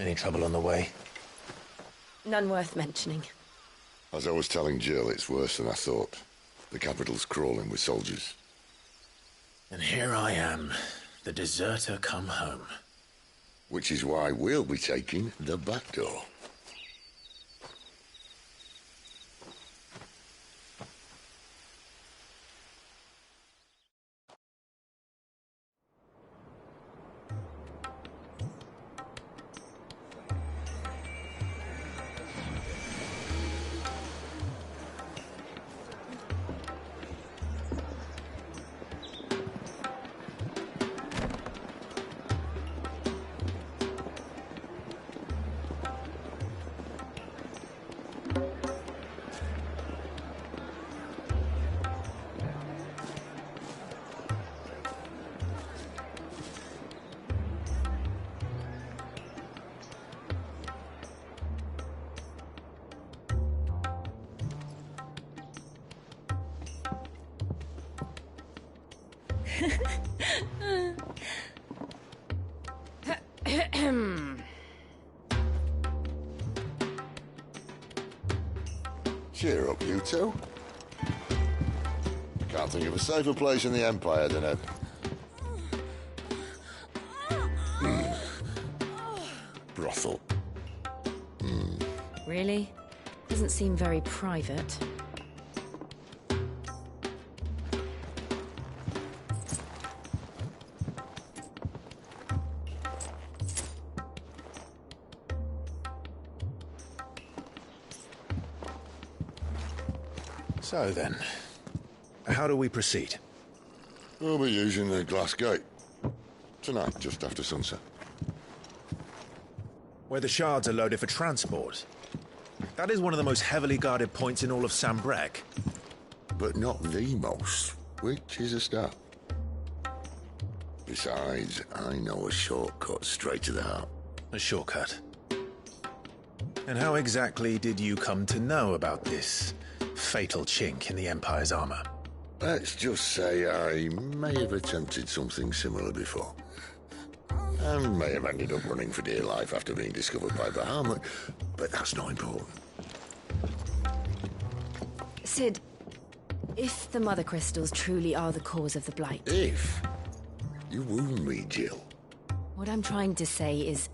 Any trouble on the way? None worth mentioning. As I was telling Jill, it's worse than I thought. The capital's crawling with soldiers. And here I am, the deserter come home. Which is why we'll be taking the back door. Cheer up, you two. Can't think of a safer place in the Empire than a... brothel. Really? Doesn't seem very private. So then, how do we proceed? We'll be using the glass gate. Tonight, just after sunset. Where the shards are loaded for transport. That is one of the most heavily guarded points in all of Sanbreque. But not the most, which is a start. Besides, I know a shortcut straight to the heart. A shortcut. And how exactly did you come to know about this fatal chink in the Empire's armor? Let's just say I may have attempted something similar before. And may have ended up running for dear life after being discovered by Bahamut, but that's not important. Sid, if the Mother Crystals truly are the cause of the Blight... If? You wound me, Jill. What I'm trying to say is,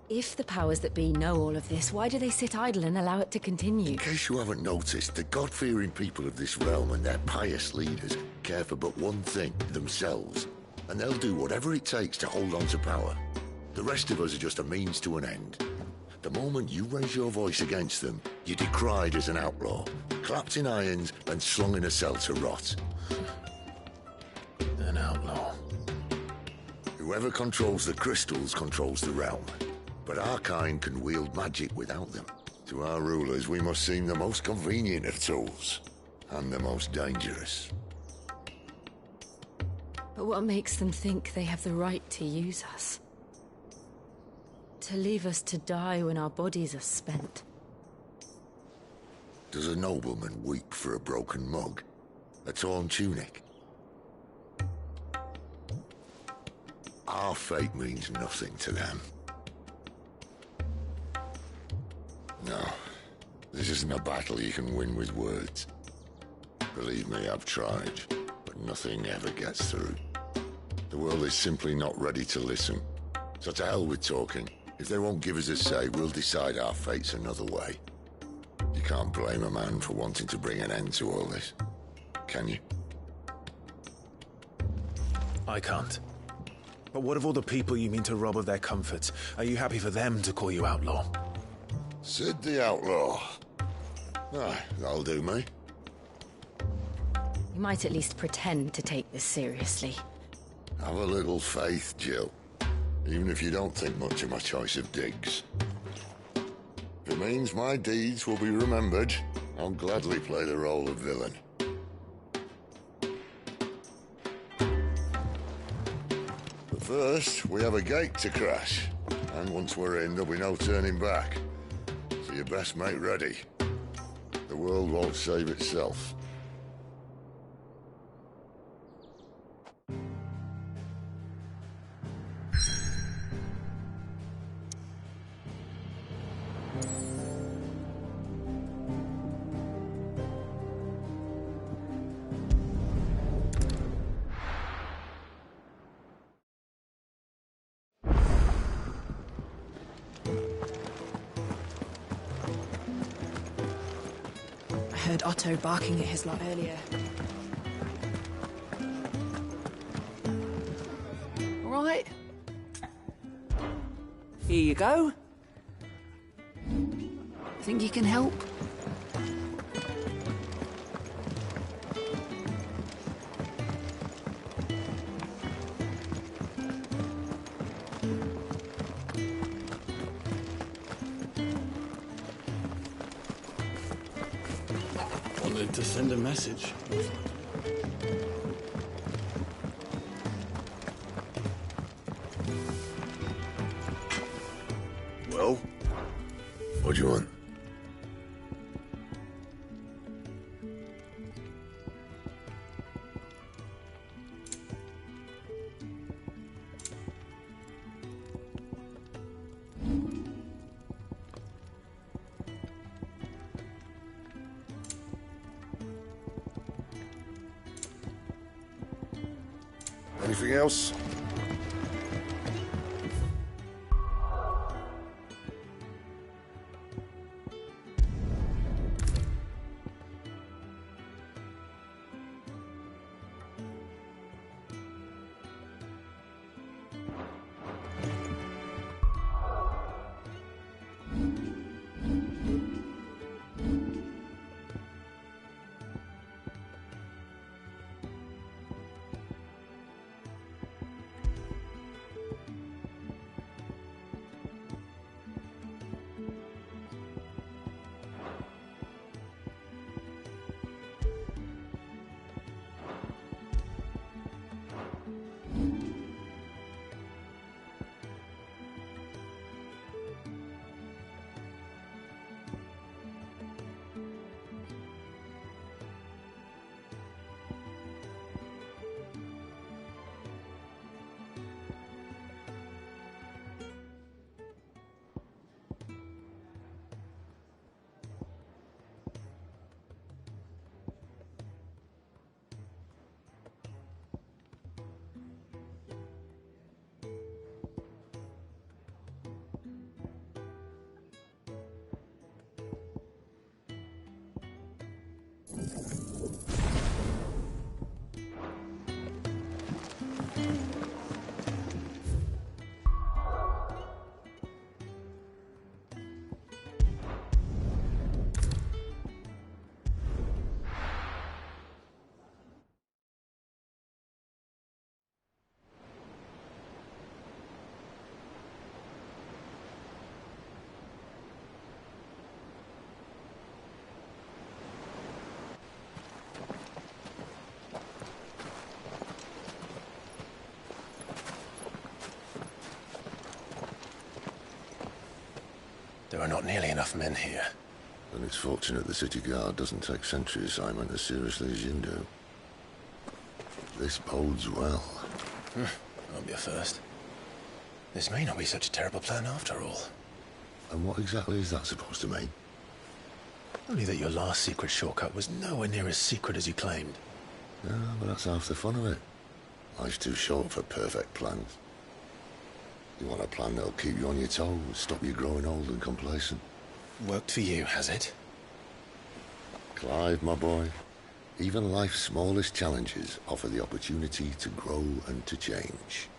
if the powers that be know all of this, why do they sit idle and allow it to continue? In case you haven't noticed, the God-fearing people of this realm and their pious leaders care for but one thing, themselves. And they'll do whatever it takes to hold on to power. The rest of us are just a means to an end. The moment you raise your voice against them, you're decried as an outlaw, clapped in irons and slung in a cell to rot. An outlaw. Whoever controls the crystals controls the realm. But our kind can wield magic without them. To our rulers, we must seem the most convenient of tools, and the most dangerous. But what makes them think they have the right to use us? To leave us to die when our bodies are spent? Does a nobleman weep for a broken mug? A torn tunic? Our fate means nothing to them. No, this isn't a battle you can win with words. Believe me, I've tried, but nothing ever gets through. The world is simply not ready to listen. So to hell with talking. If they won't give us a say, we'll decide our fates another way. You can't blame a man for wanting to bring an end to all this, can you? I can't. But what of all the people you mean to rob of their comforts? Are you happy for them to call you outlaw? Sid the Outlaw. Ah, that'll do me. You might at least pretend to take this seriously. Have a little faith, Jill. Even if you don't think much of my choice of digs. If it means my deeds will be remembered, I'll gladly play the role of villain. But first, we have a gate to crash. And once we're in, there'll be no turning back. So you best make ready. The world won't save itself. heard Otto barking at his lot earlier. All right. Here you go. Think you can help? Wanted to send a message. Well? What do you want? Anything else? There are not nearly enough men here. Then it's fortunate the city guard doesn't take sentry assignment as seriously as you do. This bodes well. Won't be a first. This may not be such a terrible plan after all. And what exactly is that supposed to mean? Only that your last secret shortcut was nowhere near as secret as you claimed. Yeah, but that's half the fun of it. Life's too short for perfect plans. You want a plan that'll keep you on your toes, stop you growing old and complacent. Worked for you, has it? Clive, my boy, even life's smallest challenges offer the opportunity to grow and to change.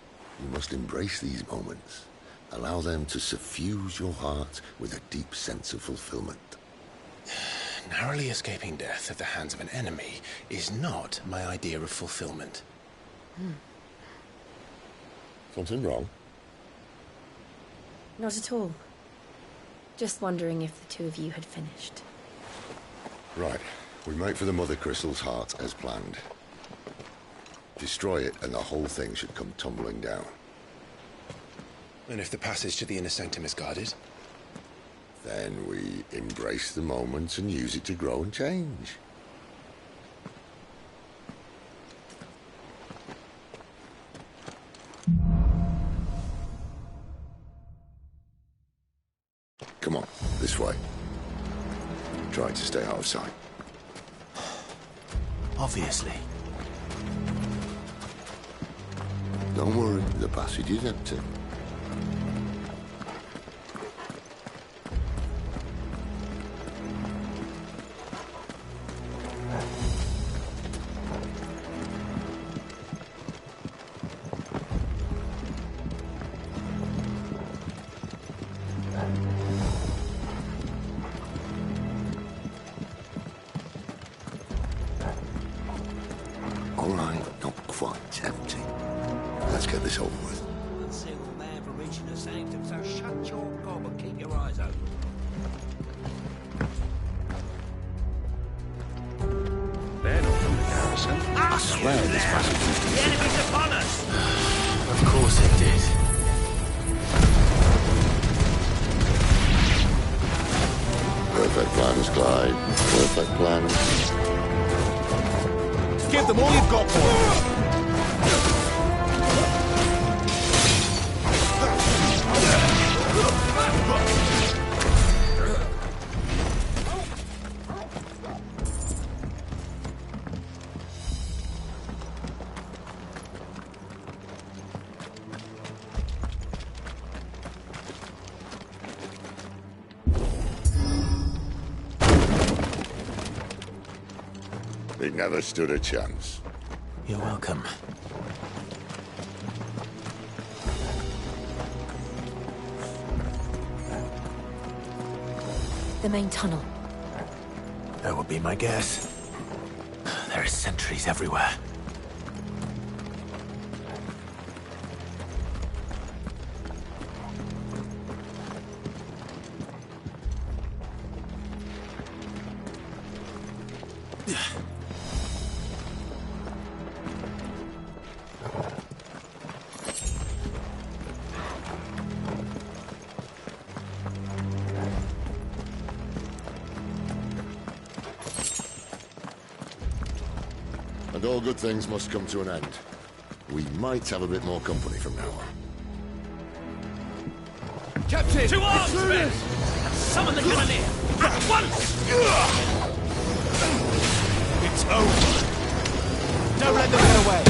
You must embrace these moments. Allow them to suffuse your heart with a deep sense of fulfillment. Narrowly escaping death at the hands of an enemy is not my idea of fulfillment. Something wrong? Not at all. Just wondering if the two of you had finished. Right. We make for the Mother Crystal's heart as planned. Destroy it and the whole thing should come tumbling down. And if the passage to the inner sanctum is guarded? Then we embrace the moment and use it to grow and change. Come on, this way. Try to stay out of sight. Obviously. Don't worry, the passage is empty. Fine, empty. Let's get this over with. Single man for reaching the sanctum, so shut your gob and keep your eyes open. They're not from the garrison. I swear this passage used to be... The enemy's upon us! Of course it did. Perfect plans, Clyde. Perfect plans. Give them all you've got, boys. They never stood a chance. You're welcome. The main tunnel. That would be my guess. There are sentries everywhere. And all good things must come to an end. We might have a bit more company from now on. Captain! To arms, men! Summon the cannoneer! At once! It's over. Don't let them get away.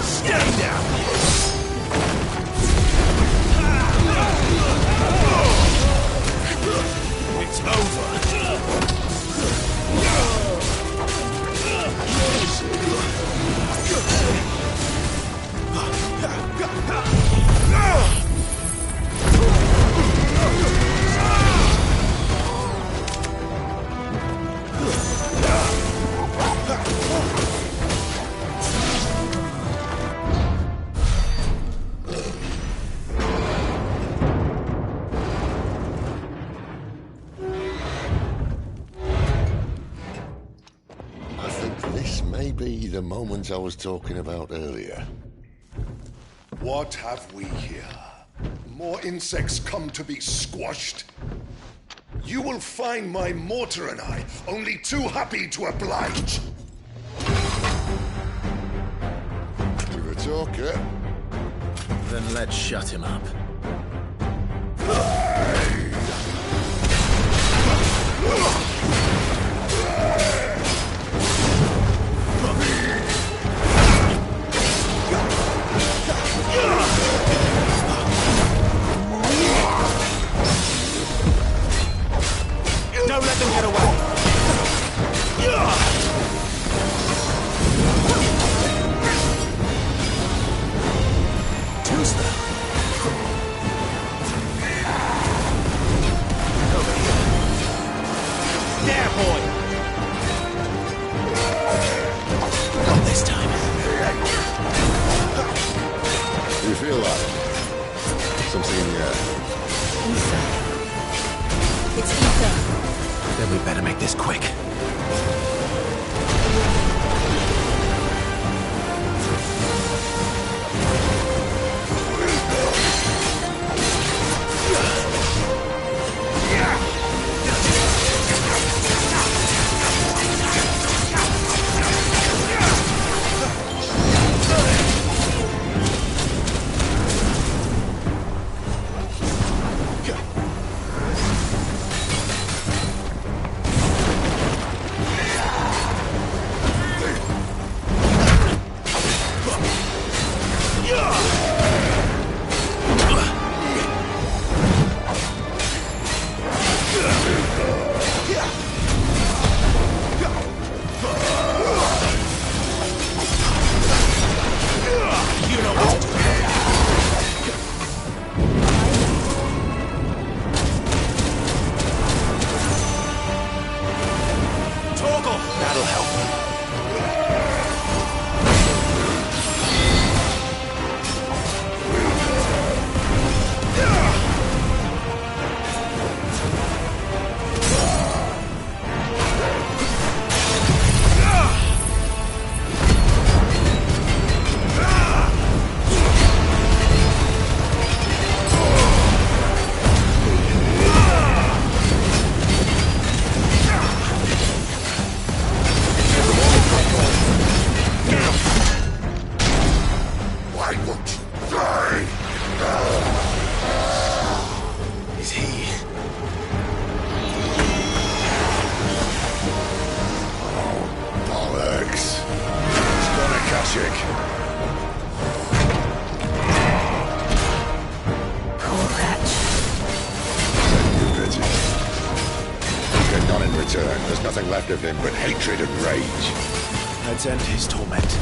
Stay down! It's over. Be the moment I was talking about earlier. What have we here? More insects come to be squashed? You will find my mortar and I only too happy to oblige. You're a talker. Then let's shut him up. Don't let them get away. Too slow. Over here. There, boy. Not this time. Do you feel that? Something in the air? Ether. It's ether. Then we better make this quick. return, there's nothing left of him but hatred and rage. Let's end his torment.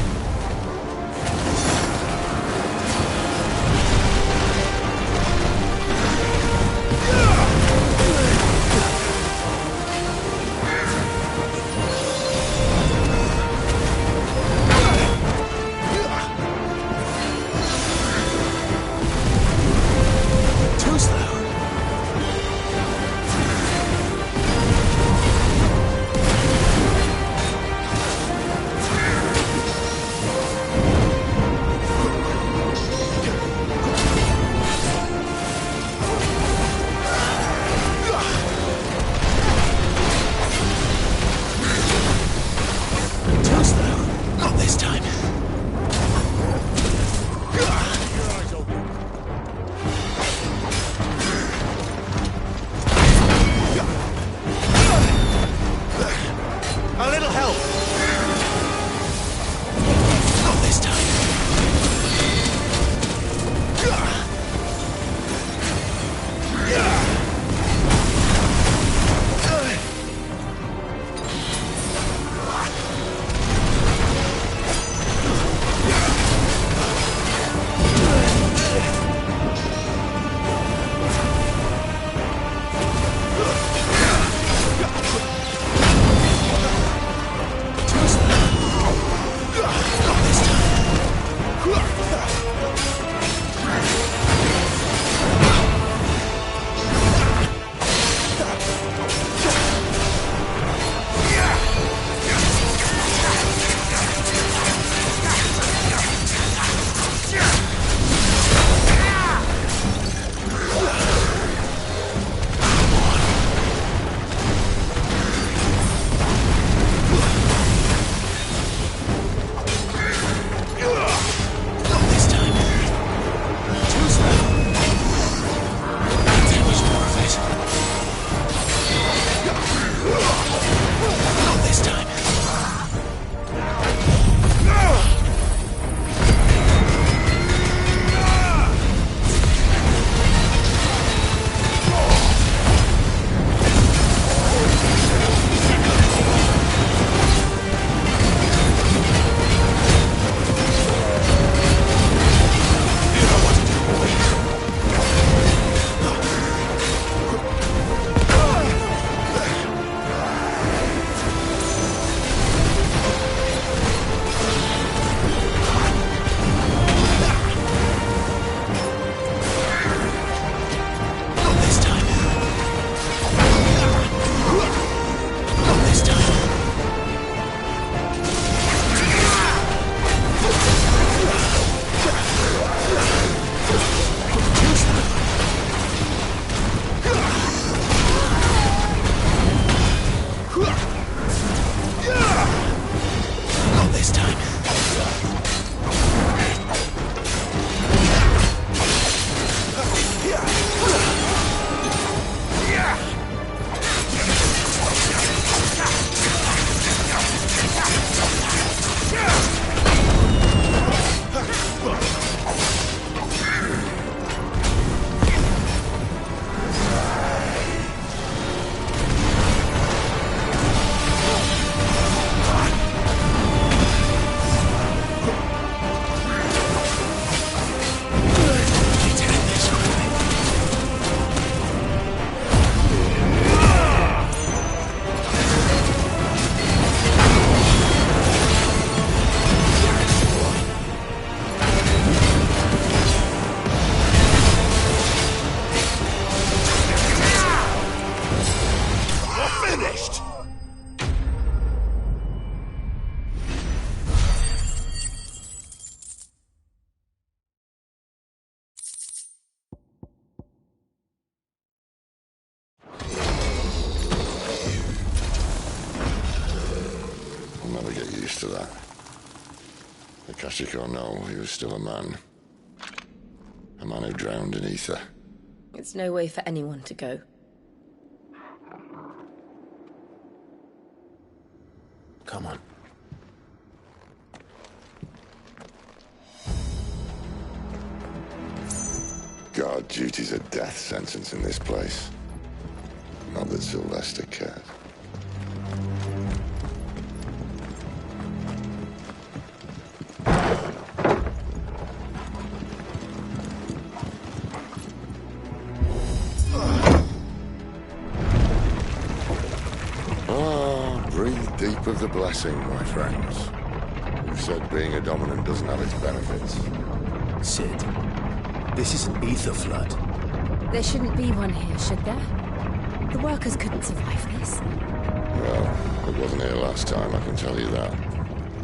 To that. The Kashiko know he was still a man. A man who drowned in ether. It's no way for anyone to go. Come on. God, duty's a death sentence in this place. Not that Sylvester cared. deep of the blessing, my friends. Who said being a dominant doesn't have its benefits? Sid, this is an ether flood. There shouldn't be one here, should there? The workers couldn't survive this. Well, it wasn't here last time, I can tell you that.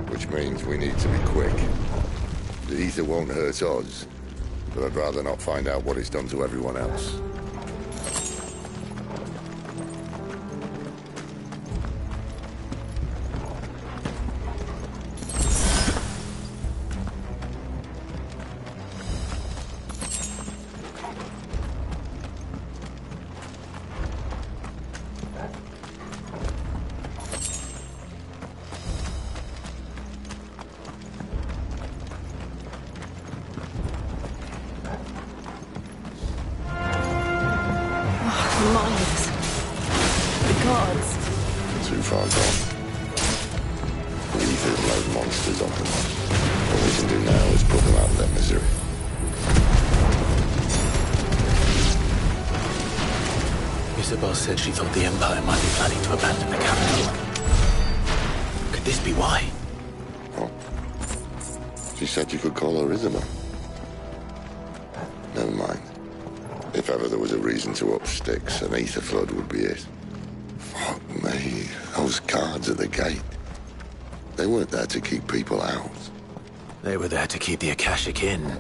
Which means we need to be quick. The ether won't hurt us, but I'd rather not find out what it's done to everyone else. Miners. The gods. Too far gone. The ether's load monsters on them. All we can do now is put them out of their misery. Isabel said she thought the Empire might be planning to abandon the capital. Could this be why? What? She said you could call her Isabel. Never mind. If ever there was a reason to up sticks, an ether flood would be it. Fuck me. Those guards at the gate. They weren't there to keep people out. They were there to keep the Akashic in.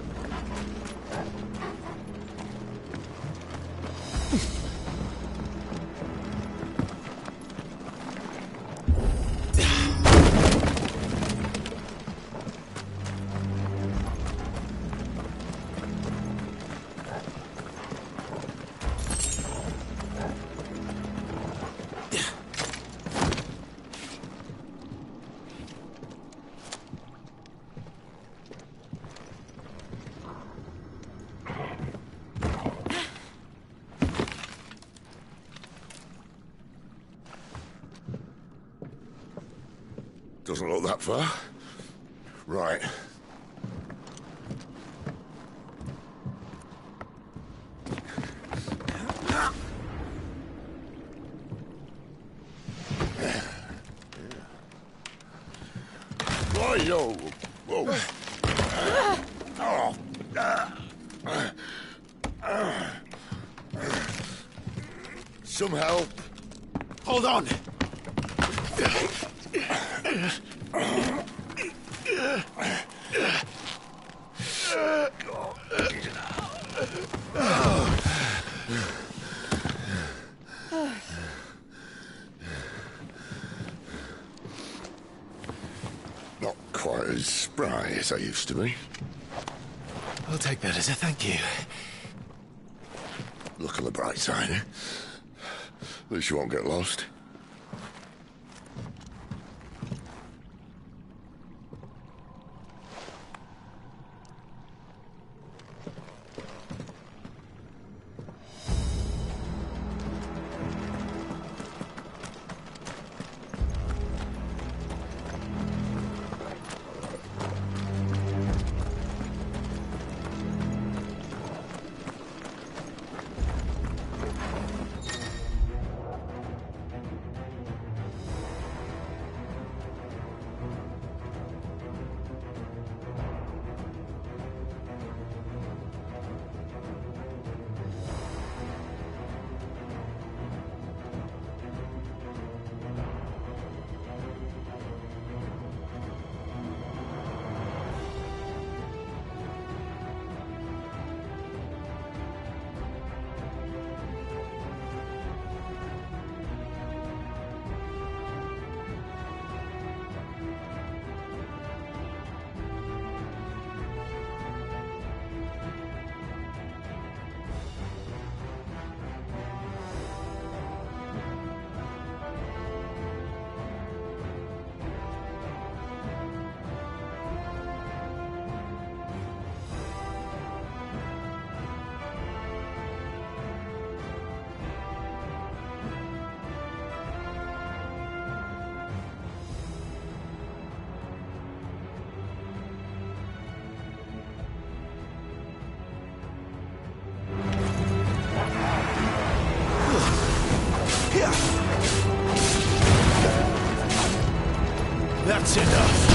Doesn't look that far. Right. Whoa, whoa. Some help. Hold on! Not quite as spry as I used to be. I'll take that as a thank you. Look on the bright side, eh? At least you won't get lost. That's enough.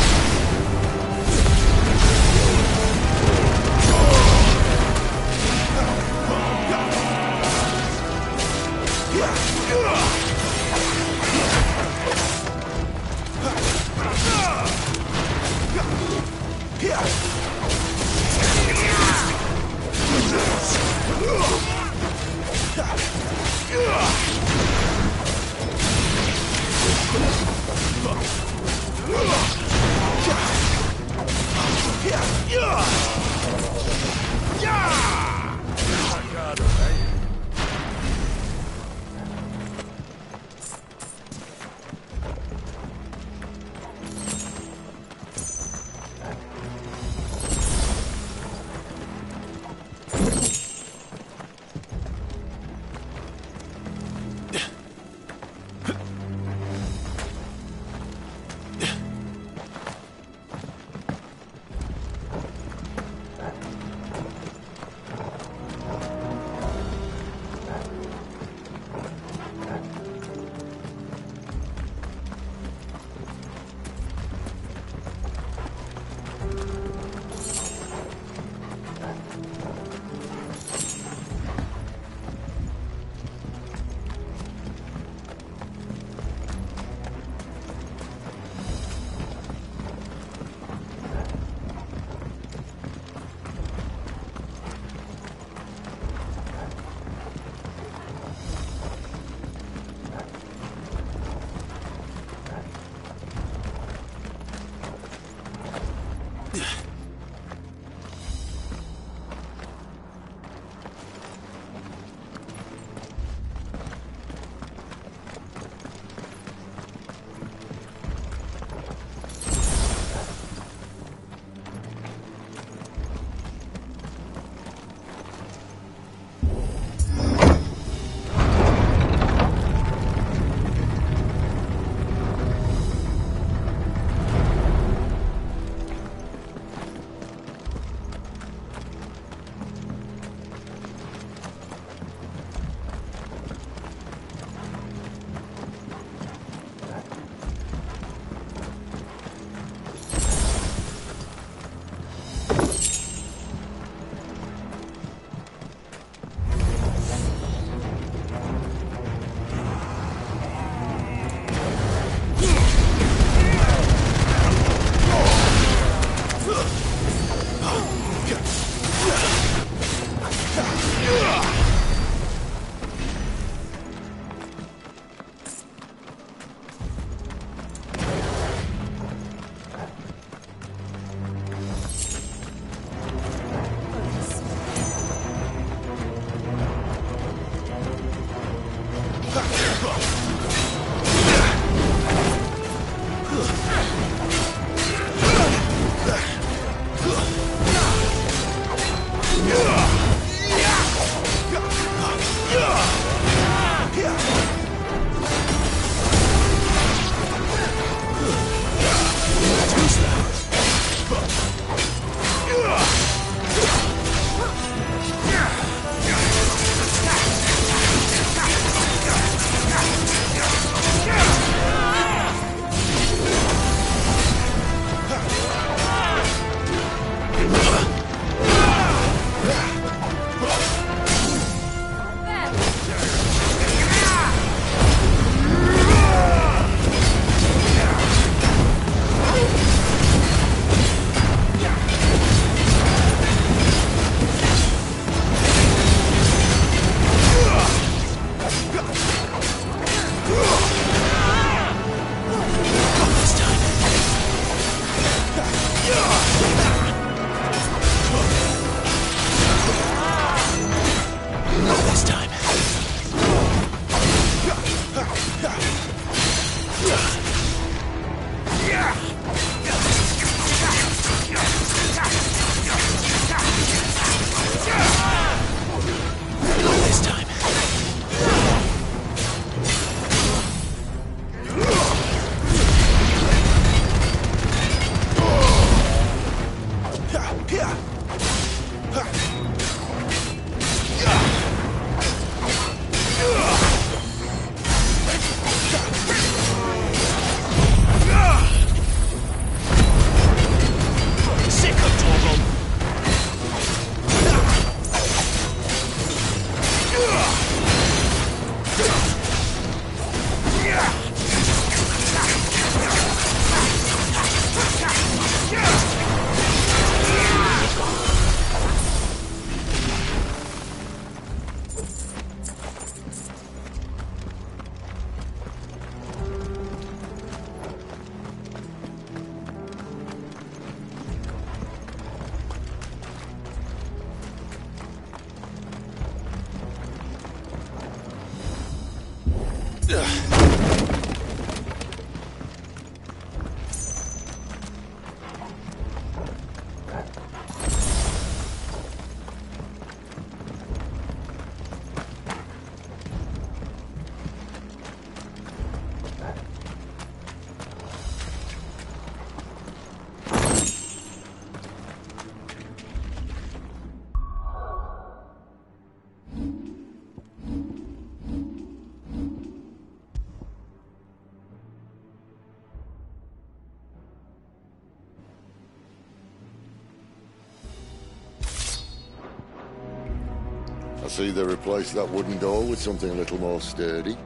I see they replaced that wooden door with something a little more sturdy.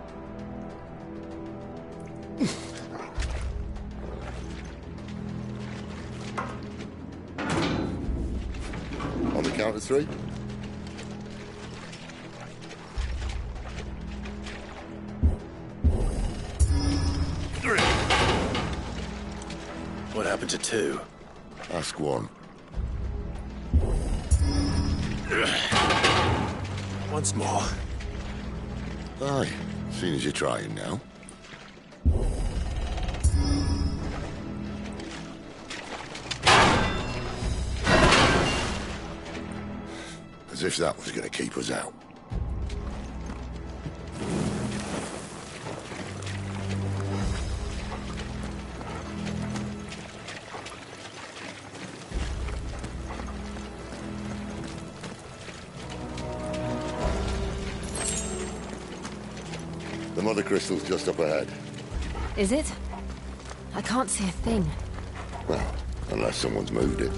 On the count of 3. What happened to 2? Ask 1. Once more. Aye, seeing as you're trying now. As if that was going to keep us out. The mother crystal's just up ahead. Is it? I can't see a thing. Well, unless someone's moved it.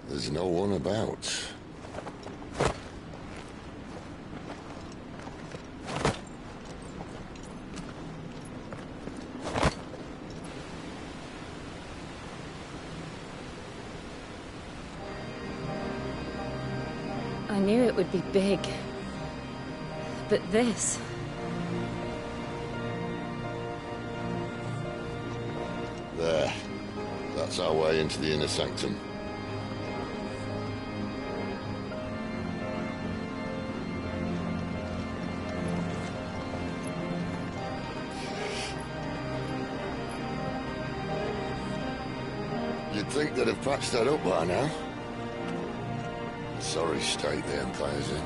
There's no one about. I knew it would be big. But this... There. That's our way into the inner sanctum. You'd think they'd have patched that up by now. Sorry state the Empire's in.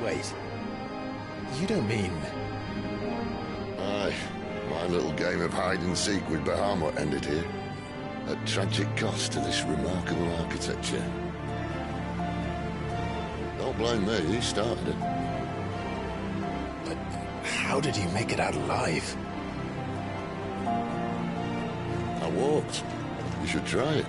Wait. You don't mean... Aye. My little game of hide-and-seek with Bahamut ended here. At tragic cost to this remarkable architecture. Don't blame me, he started it. But how did you make it out alive? I walked. You should try it.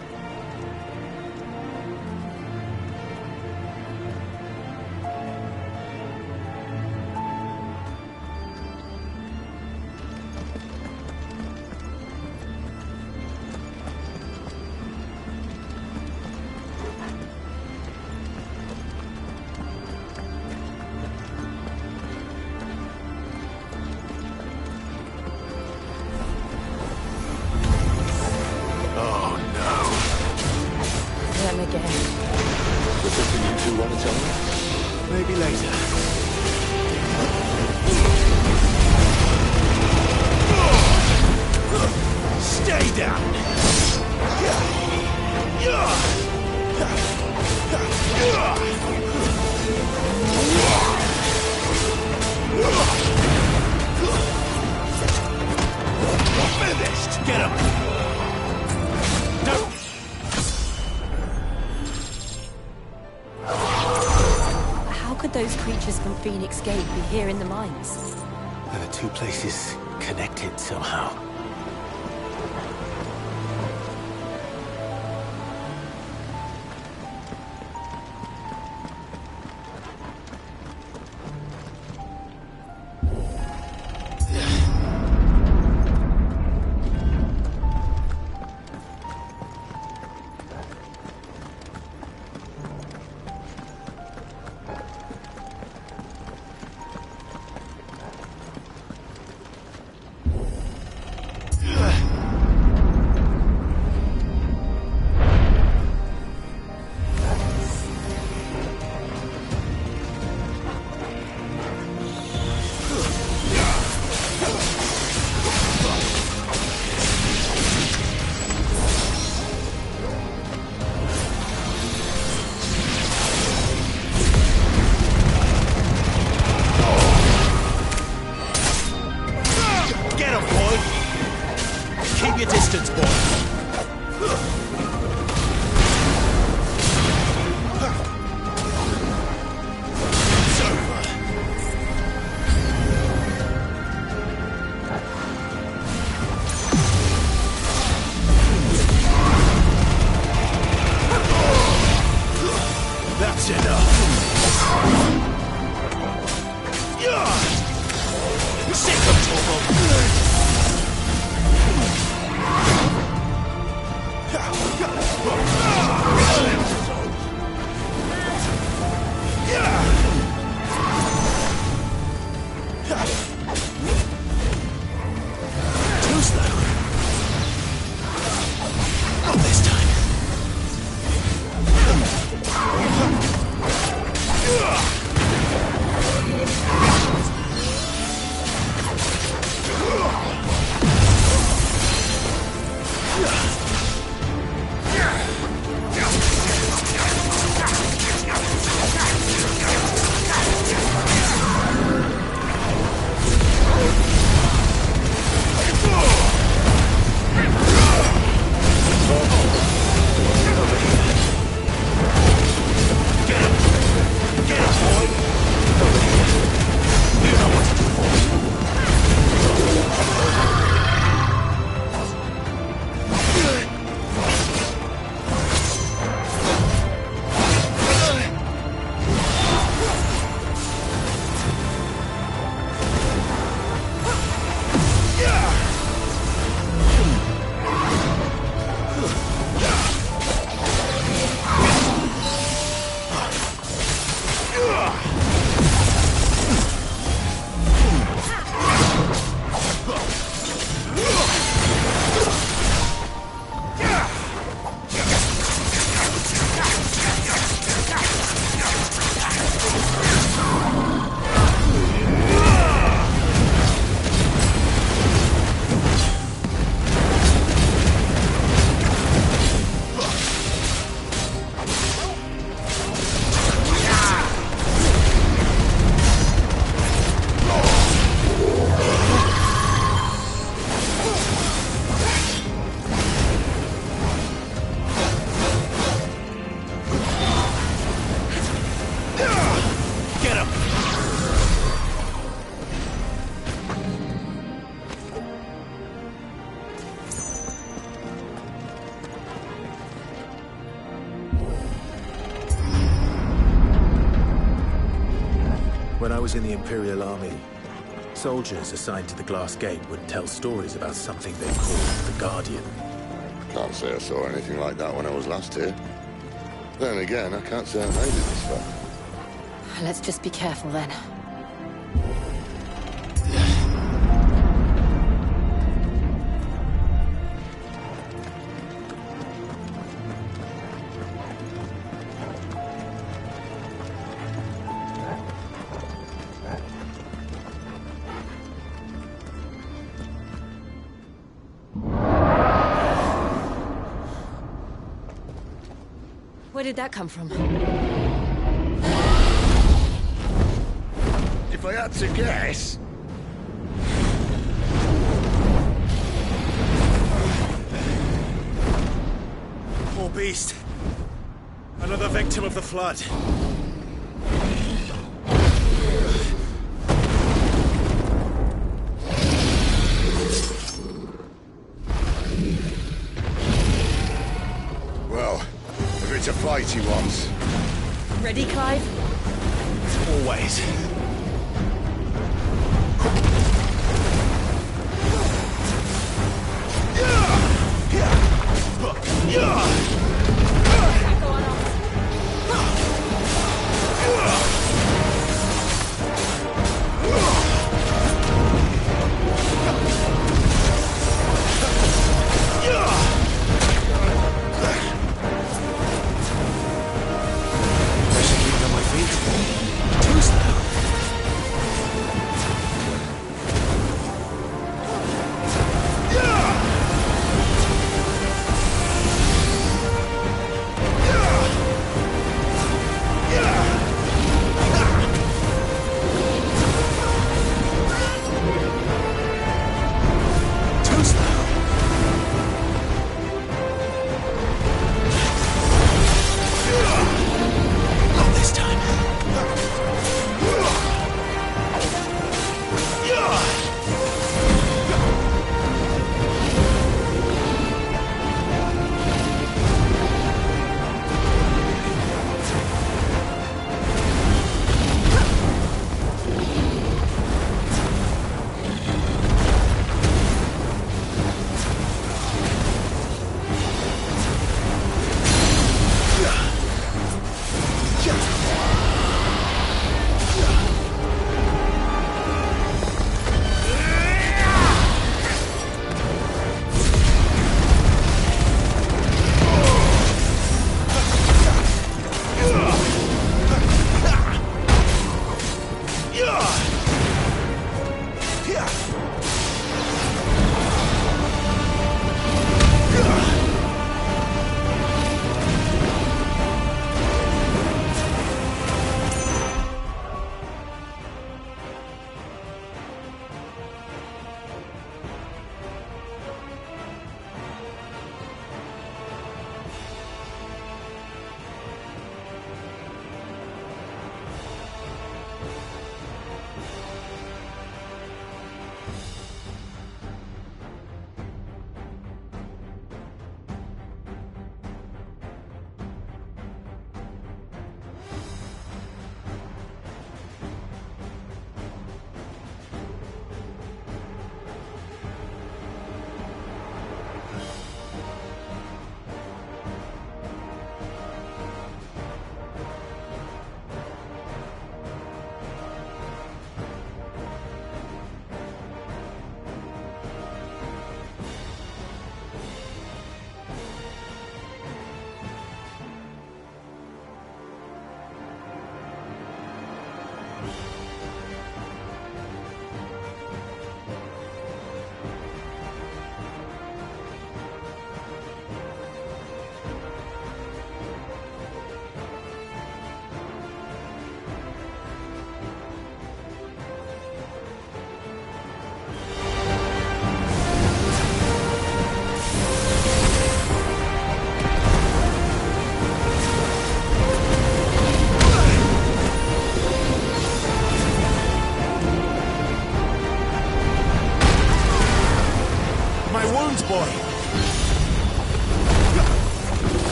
Maybe later. Stay down! Finished! Get him! Don't! How could those creatures from Phoenix Gate be here in the mines? Are the two places connected somehow? When I was in the Imperial Army, soldiers assigned to the Glass Gate would tell stories about something they called the Guardian. Can't say I saw anything like that when I was last here. Then again, I can't say I made it this far. Let's just be careful then. Where did that come from? If I had to guess... Poor beast. Another victim of the Flood. Well, if it's a fight he wants. Ready, Clive? Always. Too slow.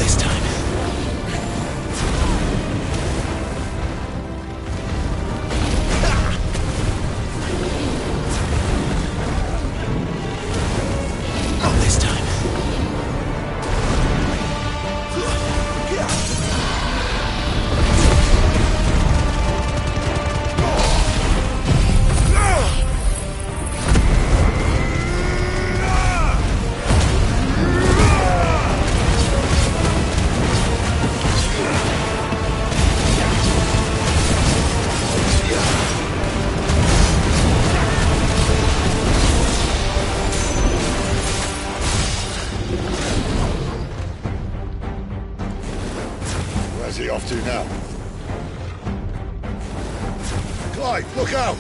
this time. Not this time. Where's he off to now? Clive, look out!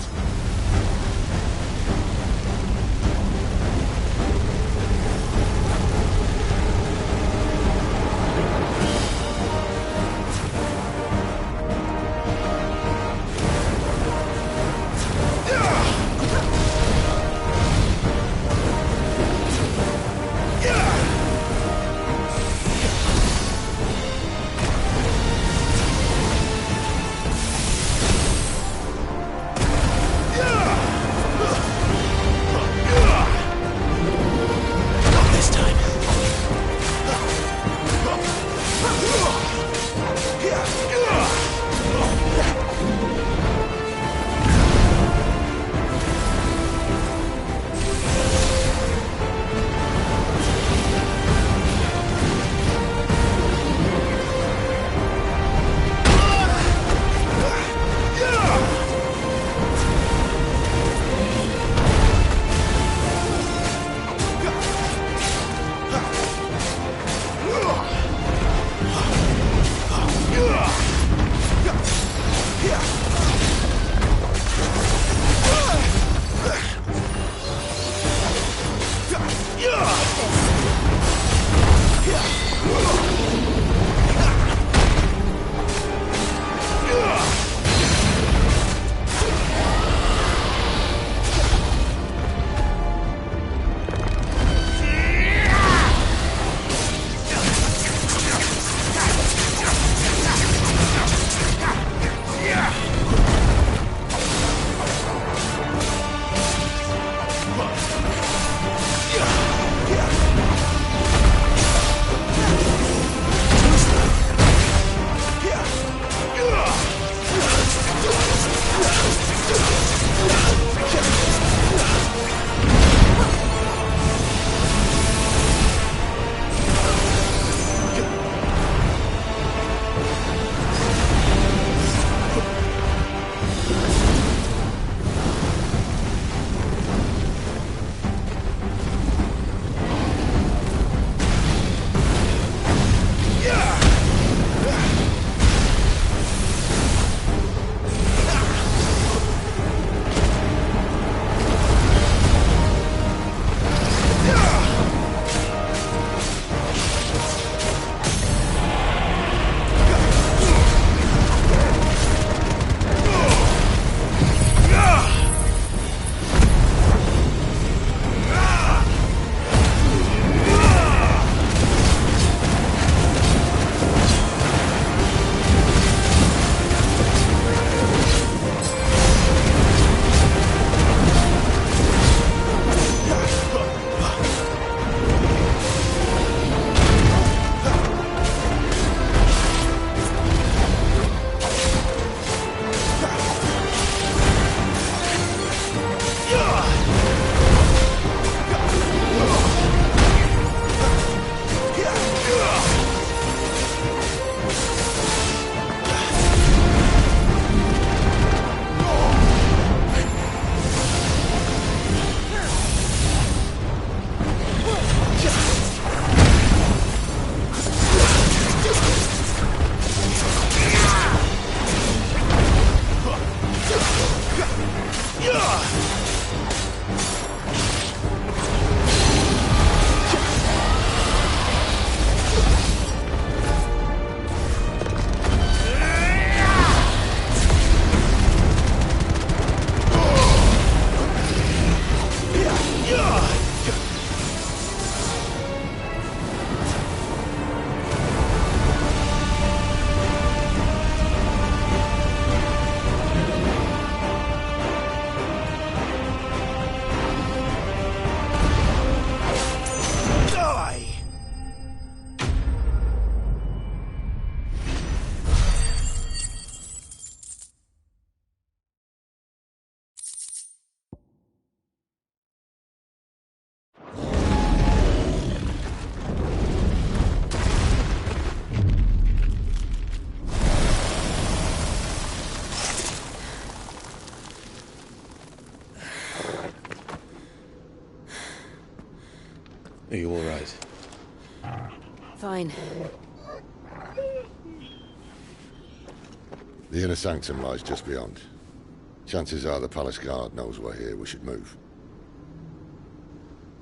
Are you all right? Fine. The inner sanctum lies just beyond. Chances are the palace guard knows we're here. We should move.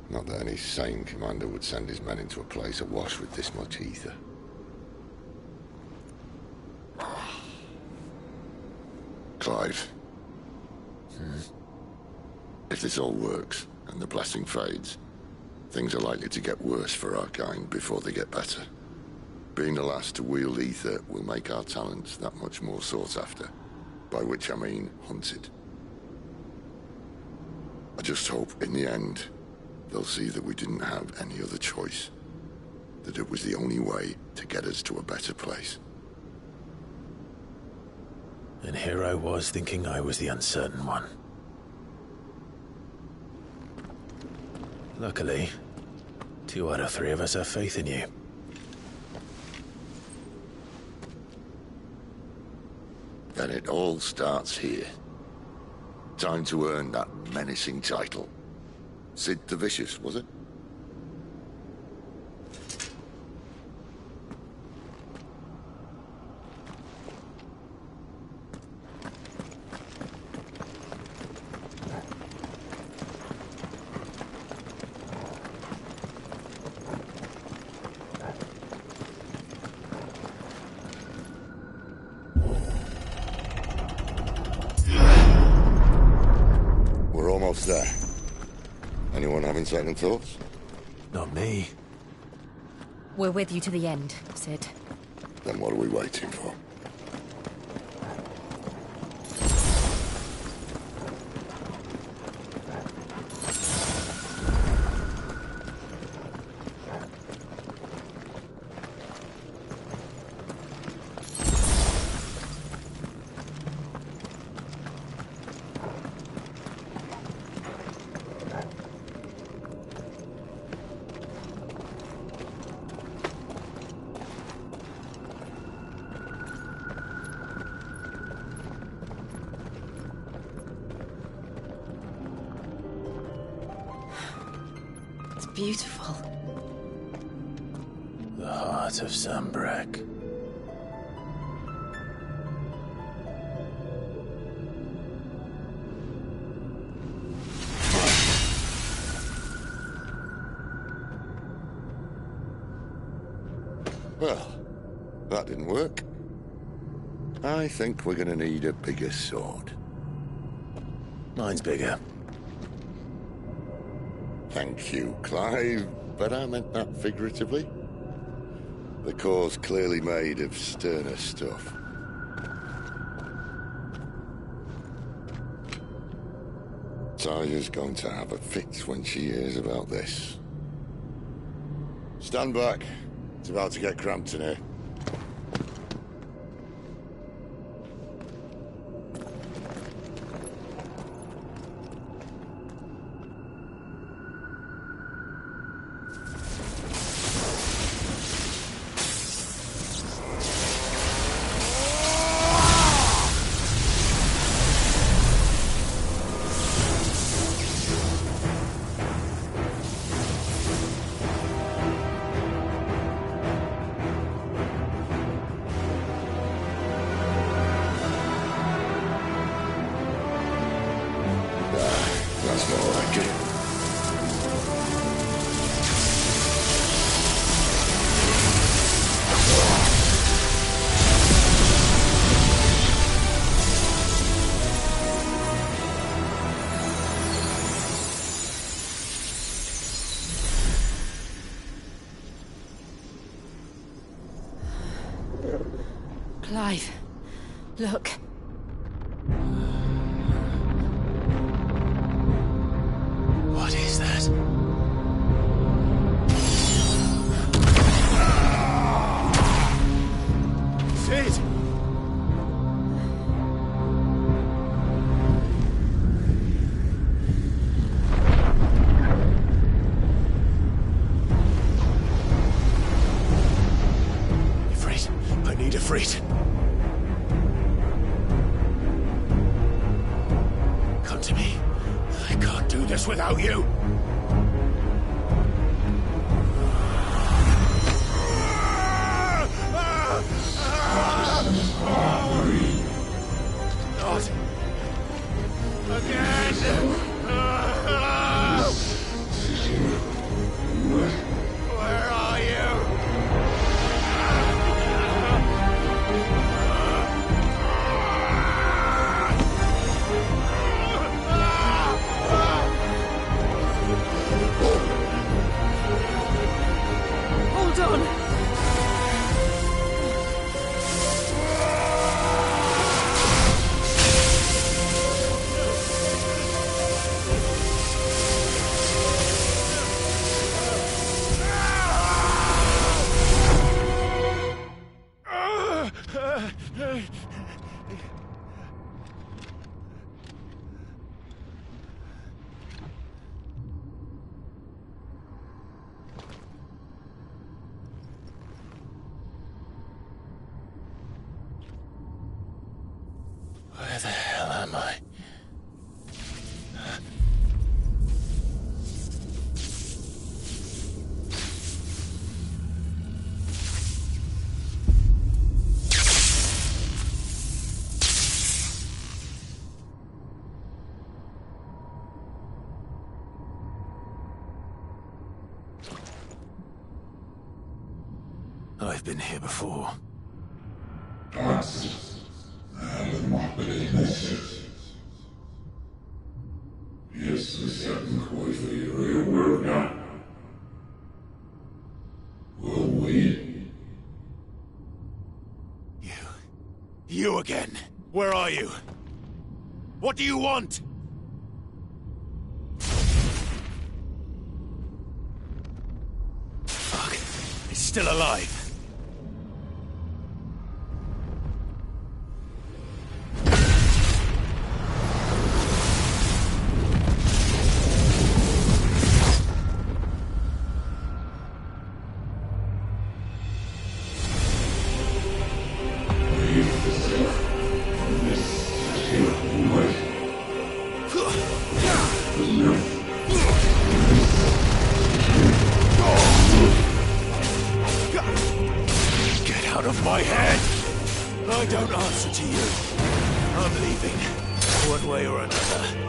Not that any sane commander would send his men into a place awash with this much ether. Clive. If this all works, and the blessing fades, things are likely to get worse for our kind before they get better. Being the last to wield ether will make our talents that much more sought after. By which I mean hunted. I just hope, in the end, they'll see that we didn't have any other choice. That it was the only way to get us to a better place. And here I was thinking I was the uncertain one. Luckily, 2 out of 3 of us have faith in you. Then it all starts here. Time to earn that menacing title. Sid the Vicious, was it? There. Anyone having second thoughts? Not me. We're with you to the end, Sid. Then what are we waiting for? Beautiful. The heart of Sanbreque. Well, that didn't work. I think we're gonna need a bigger sword. Mine's bigger. Thank you, Clive, but I meant that figuratively. The core's clearly made of sterner stuff. Talia's going to have a fit when she hears about this. Stand back. It's about to get cramped in here. That's more like it. Clive, look. What is that? Sid! Ifrit, I need Ifrit. Come to me. I can't do this without you. Where the hell am I? I've been here before. You again. Where are you? What do you want? Fuck. He's still alive. Out of my head! I don't answer to you. I'm leaving, one way or another.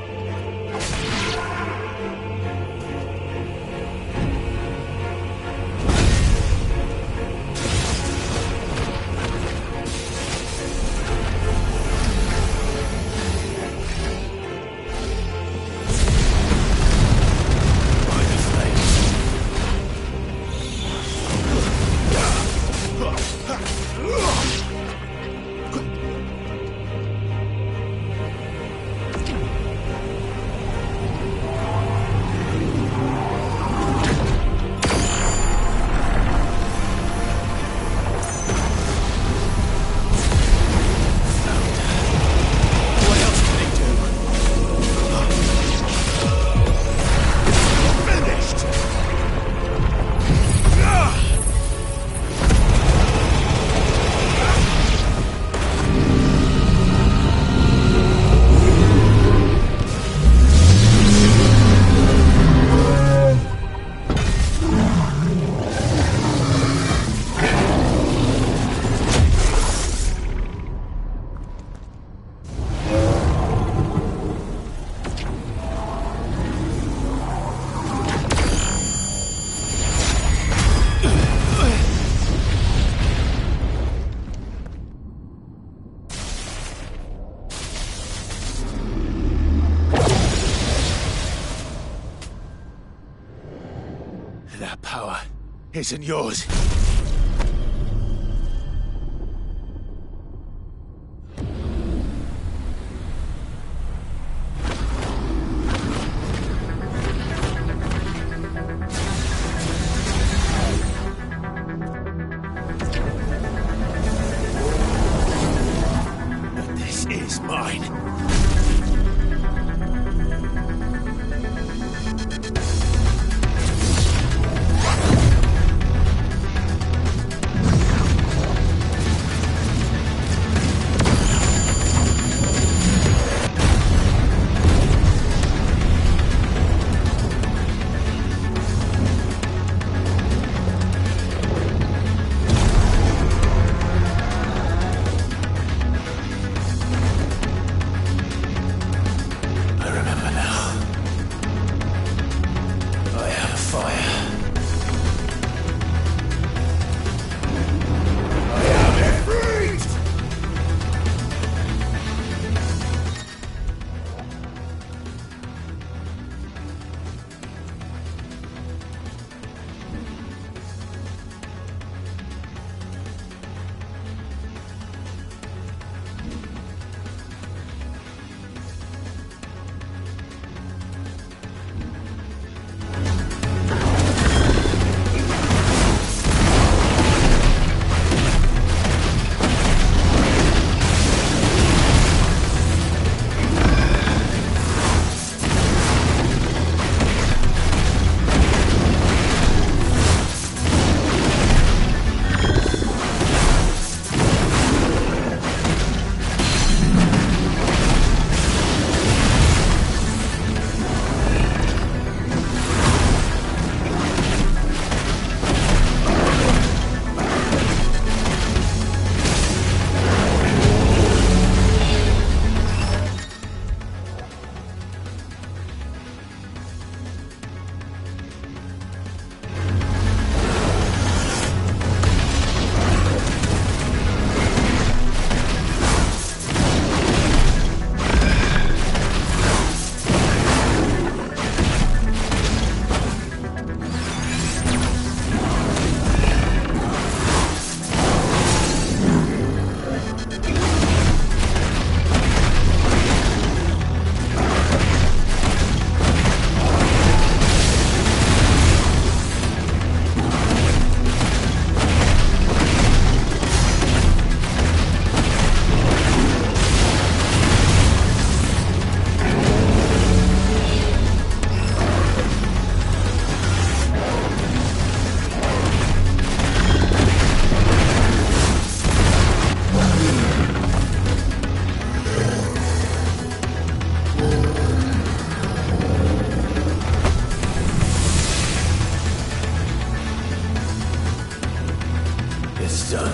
That power isn't yours. This is mine. done.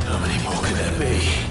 How many more could there be?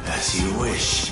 As you wish.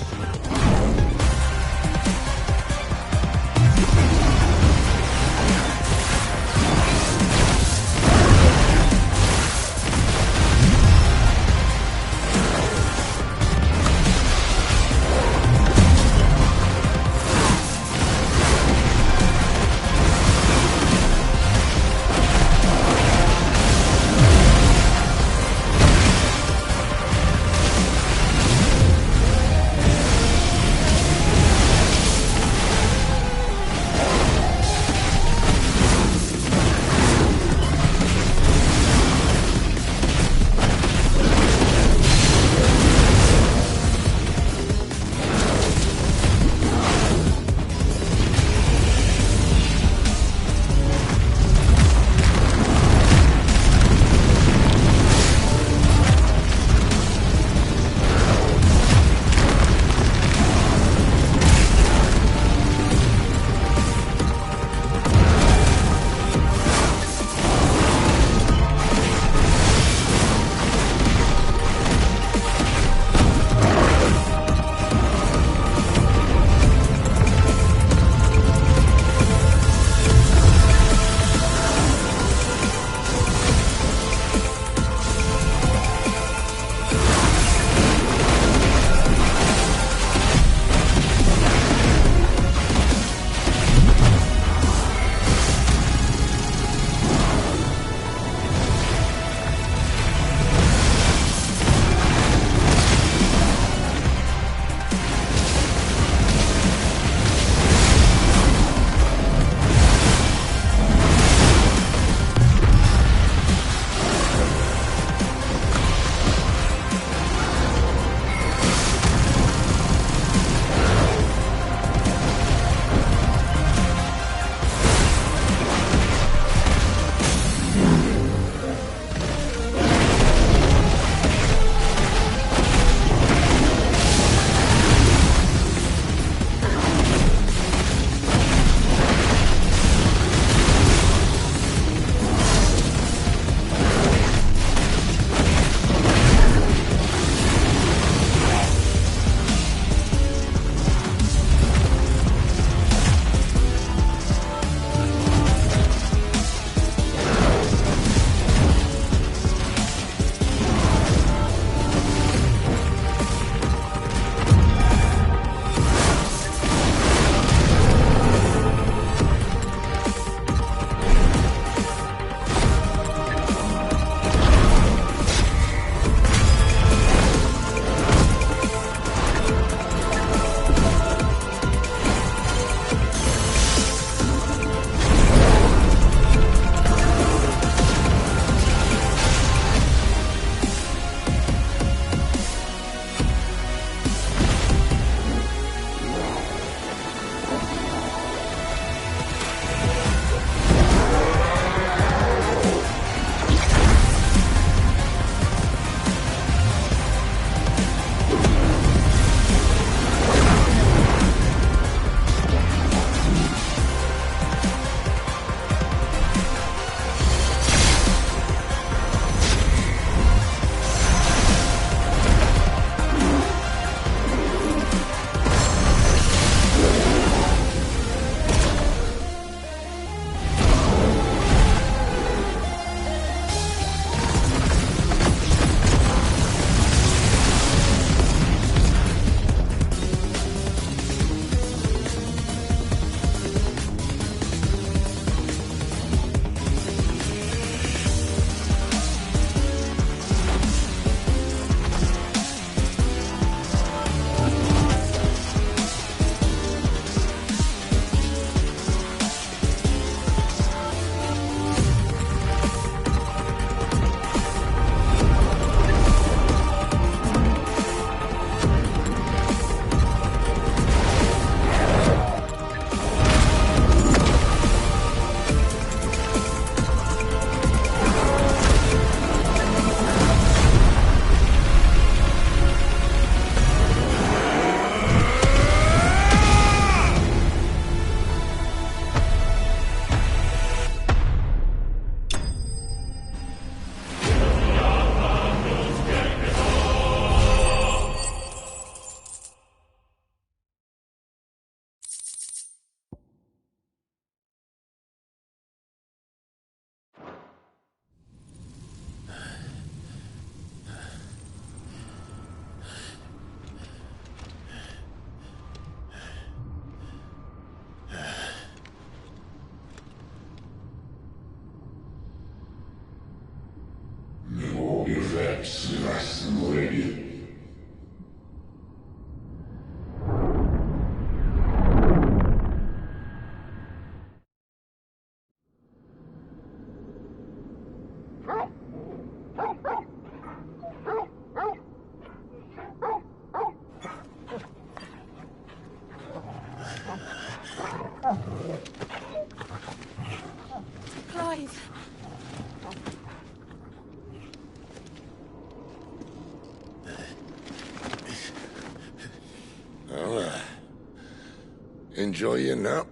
Enjoy your nap?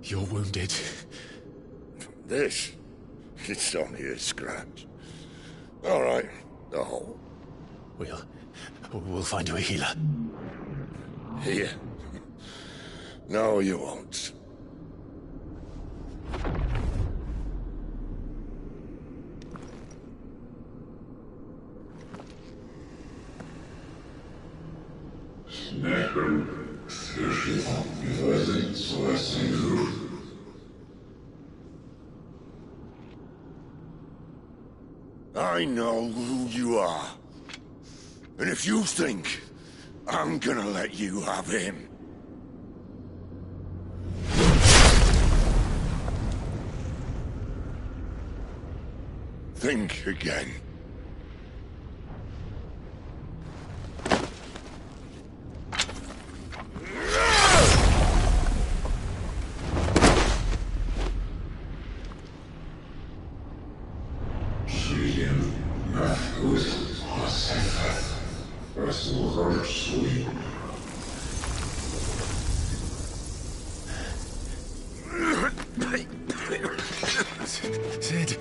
You're wounded. This? It's only a scratch. All right, the hole. We'll find you a healer. Here? No, you won't. I know who you are. And if you think I'm gonna let you have him... think again. Sid.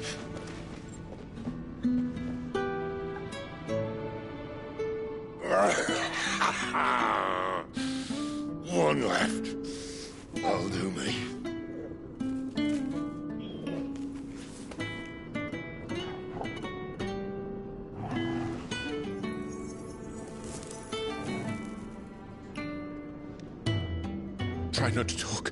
One left. That'll do me. Try not to talk.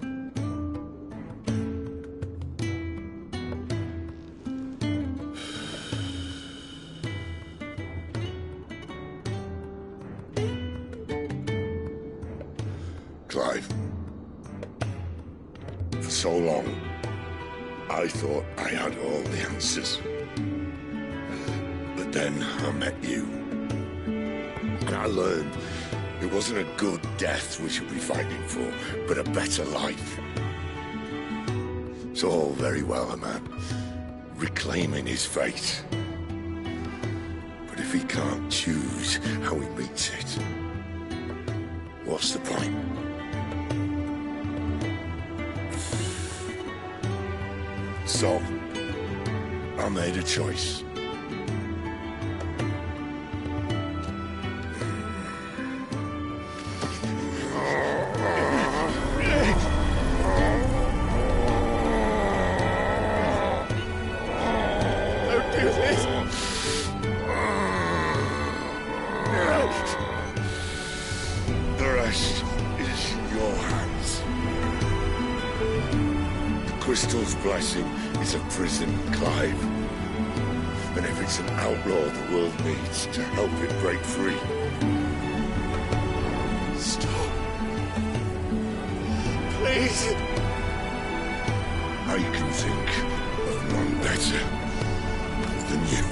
Clive. For so long, I thought I had all the answers. But then I met you. And I learned it wasn't a good death we should be fighting for, but a better life. It's all very well, a man reclaiming his fate. But if he can't choose how he meets it, what's the point? So, I made a choice. Don't do this! The rest is in your hands. The Crystal's blessing is a prison, Clive. And if it's an outlaw the world needs to help it break free. Stop. Please. I can think of none better than you.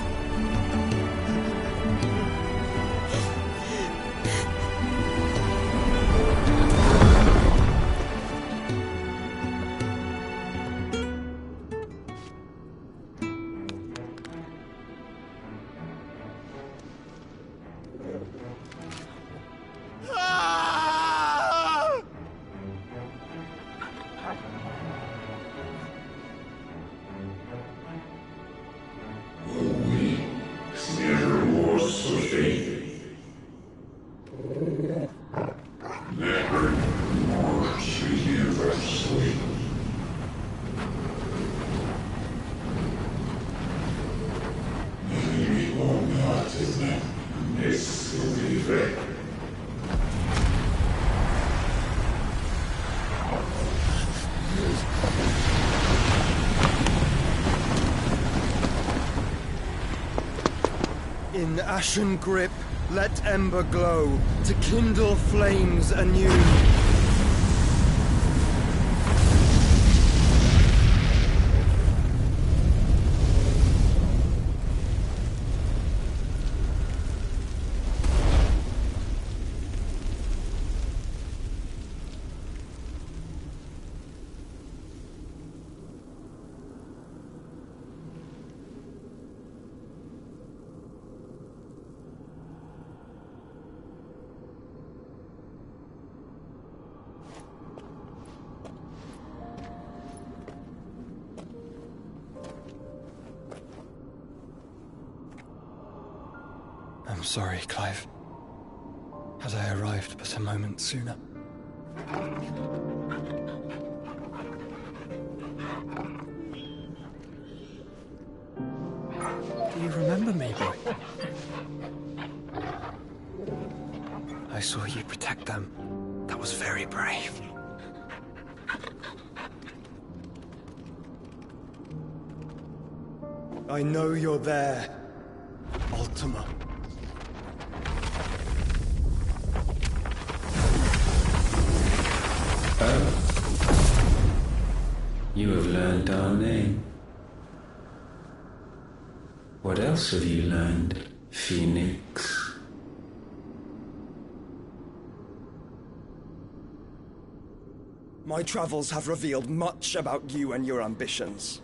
In ashen grip, let ember glow, to kindle flames anew. I'm sorry, Clive. Had I arrived but a moment sooner. Do you remember me, boy? I saw you protect them. That was very brave. I know you're there, Ultima. Oh. You have learned our name. What else have you learned, Phoenix? My travels have revealed much about you and your ambitions.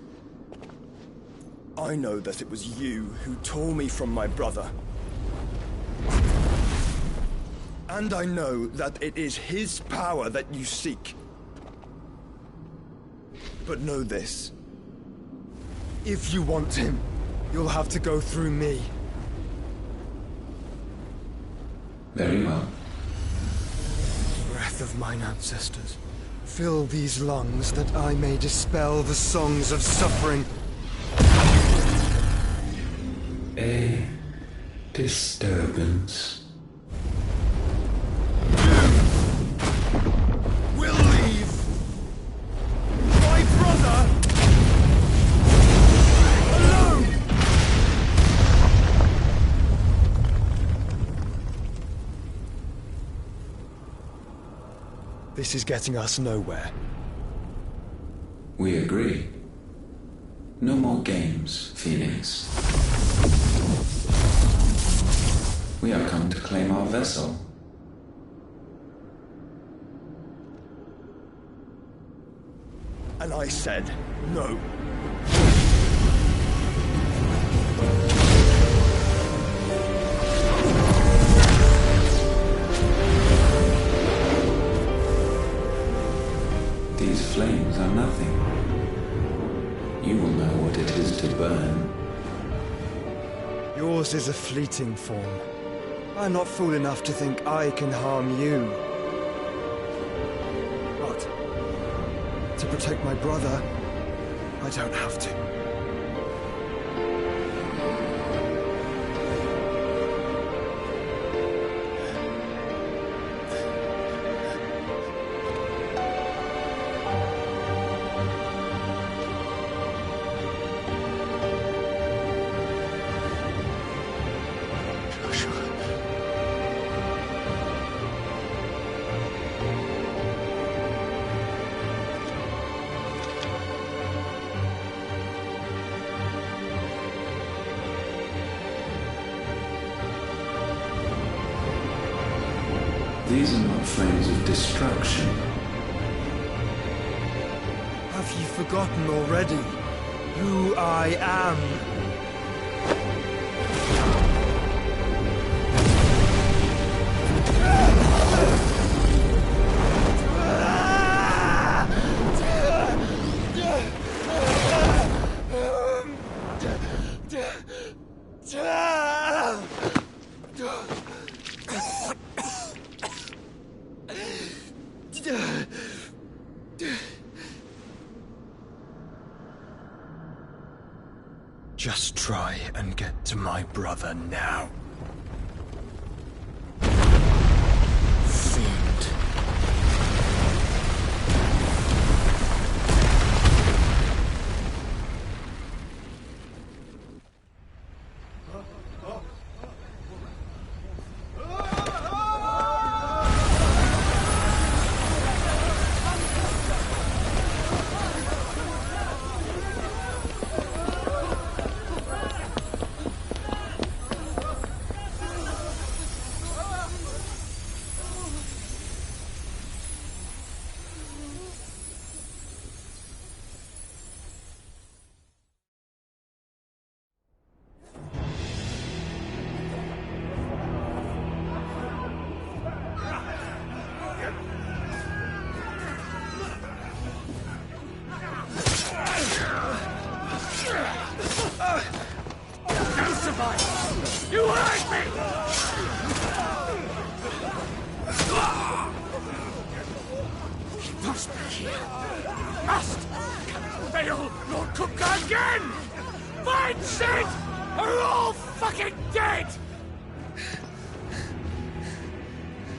I know that it was you who tore me from my brother. And I know that it is his power that you seek. But know this. If you want him, you'll have to go through me. Very well. Breath of mine ancestors, fill these lungs that I may dispel the songs of suffering. A disturbance. We'll leave my brother alone. This is getting us nowhere. We agree. No more games, Phoenix. We have come to claim our vessel. And I said no. These flames are nothing. You will know what it is to burn. Yours is a fleeting form. I'm not fool enough to think I can harm you. But to protect my brother, I don't have to. These are not flames of destruction. Have you forgotten already who I am? Just try and get to my brother now. Fiend. must be here. Must! Cannot fail Lord Kupka again! Find Sid! Or we're all fucking dead!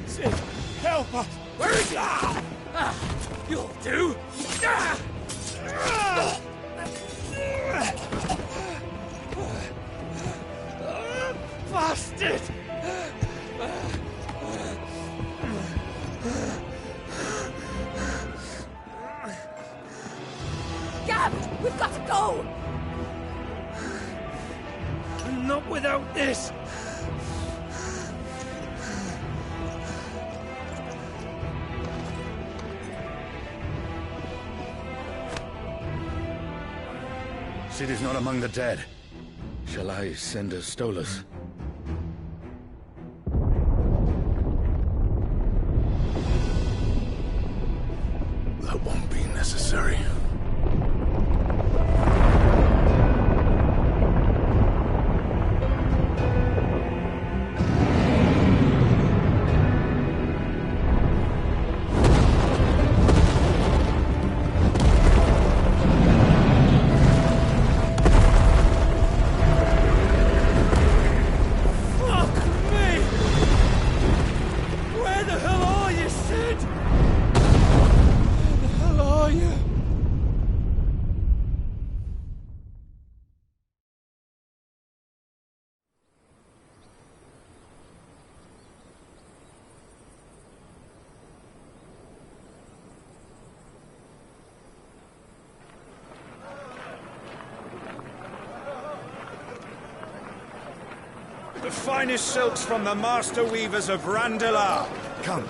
Sid, help us! Where is he? You'll do! Bastard! Gab, we've got to go! Not without this! Sid is not among the dead. Shall I send a Stolas? That won't be necessary. The finest silks from the master weavers of Randalar. Come,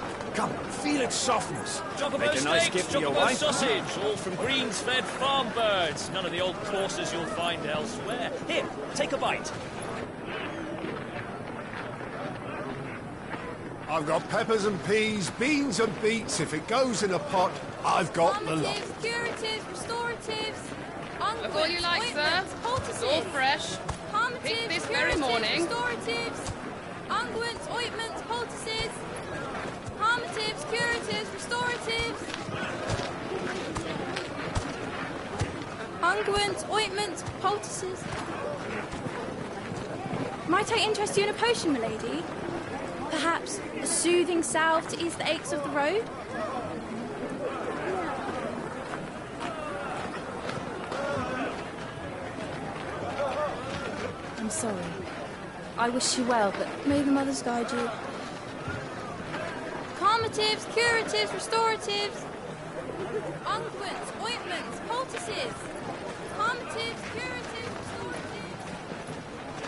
feel its softness. Chocobo Make a nice steaks, gift for your chocobo wife. sausage, all from greens-fed farm birds. None of the old courses you'll find elsewhere. Here, take a bite. I've got peppers and peas, beans and beets. If it goes in a pot, I've got the lot. Curatives, restoratives, Of all you like, sir. It's all fresh. Pick this very morning. Restoratives, unguents, ointments, poultices, harmatives, curatives, restoratives, unguents, ointments, poultices. Might I interest you in a potion, milady? Perhaps a soothing salve to ease the aches of the road? I'm sorry. I wish you well, but may the mothers guide you. Calmatives, curatives, restoratives, unguents, ointments, poultices, calmatives, curatives, restoratives.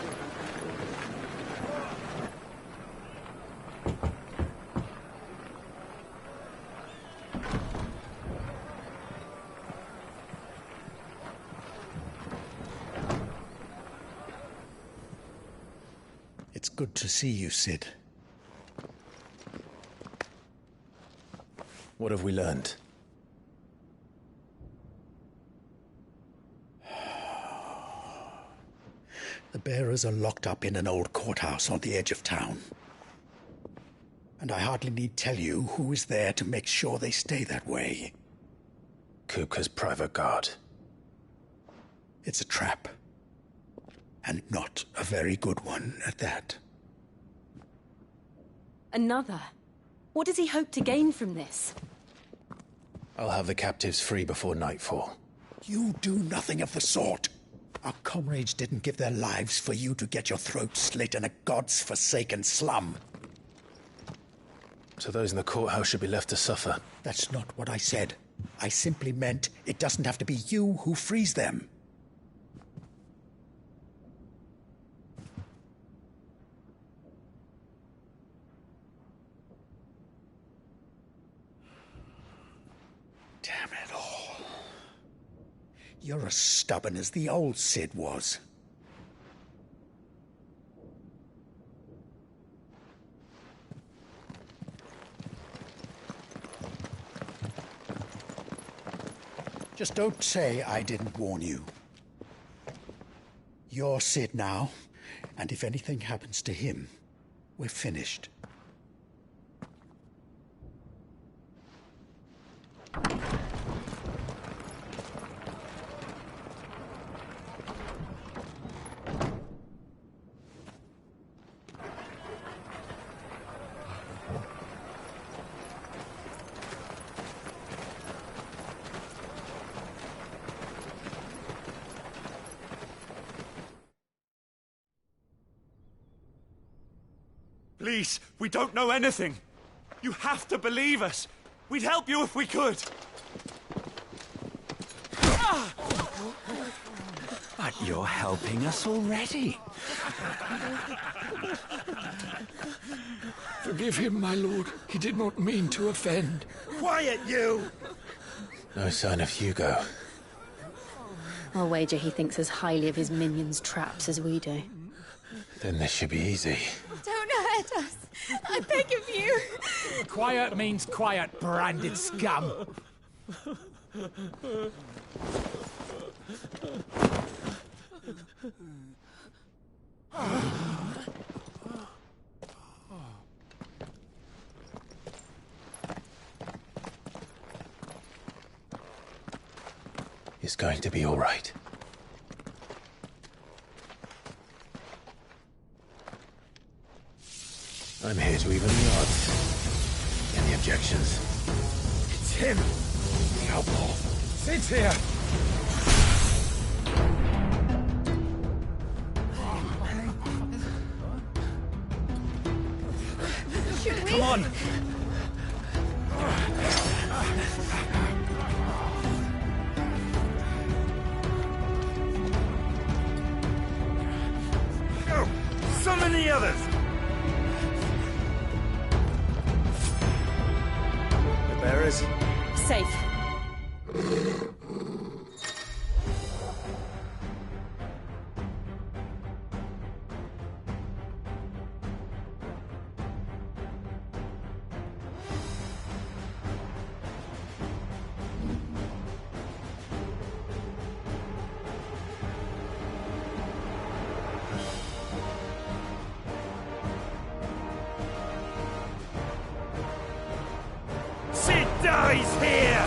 It's good to see you, Sid. What have we learned? The bearers are locked up in an old courthouse on the edge of town. And I hardly need tell you who is there to make sure they stay that way. Kupka's private guard. It's a trap. And not a very good one at that. Another? What does he hope to gain from this? I'll have the captives free before nightfall. You do nothing of the sort. Our comrades didn't give their lives for you to get your throat slit in a god's forsaken slum. So those in the courthouse should be left to suffer. That's not what I said. I simply meant it doesn't have to be you who frees them. Damn it all. You're as stubborn as the old Sid was. Just don't say I didn't warn you. You're Sid now, and if anything happens to him, we're finished. Please, we don't know anything. You have to believe us. We'd help you if we could. But you're helping us already. Forgive him, my lord. He did not mean to offend. Quiet, you! No sign of Hugo. I'll wager he thinks as highly of his minions' traps as we do. Then this should be easy. Don't hurt us. I beg of you. Quiet means quiet, branded scum. It's going to be all right. I'm here to even the odds. Any objections? It's him, the outlaw. Sit here. Come on! Go! Summon the others! The bearers? Safe. Sid dies here!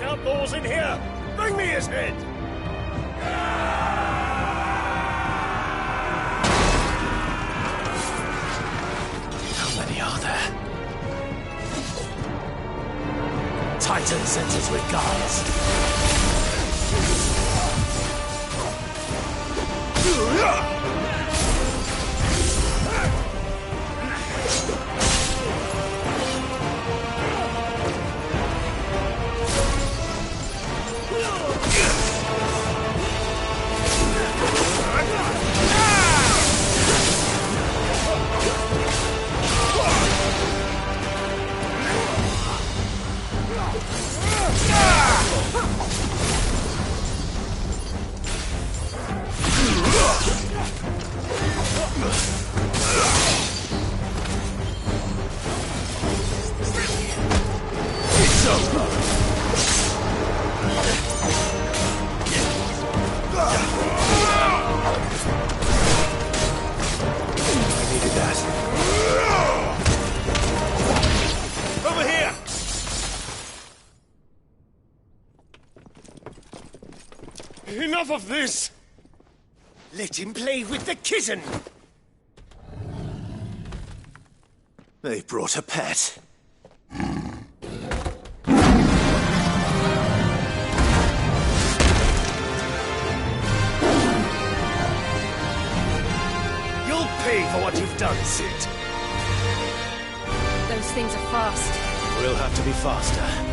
Outlaws in here! Bring me his head! How many are there? Titan sends his regards. Over here! Enough of this! Let him play with the kitten! They brought a pet. You'll pay for what you've done, Sid. Those things are fast. We'll have to be faster.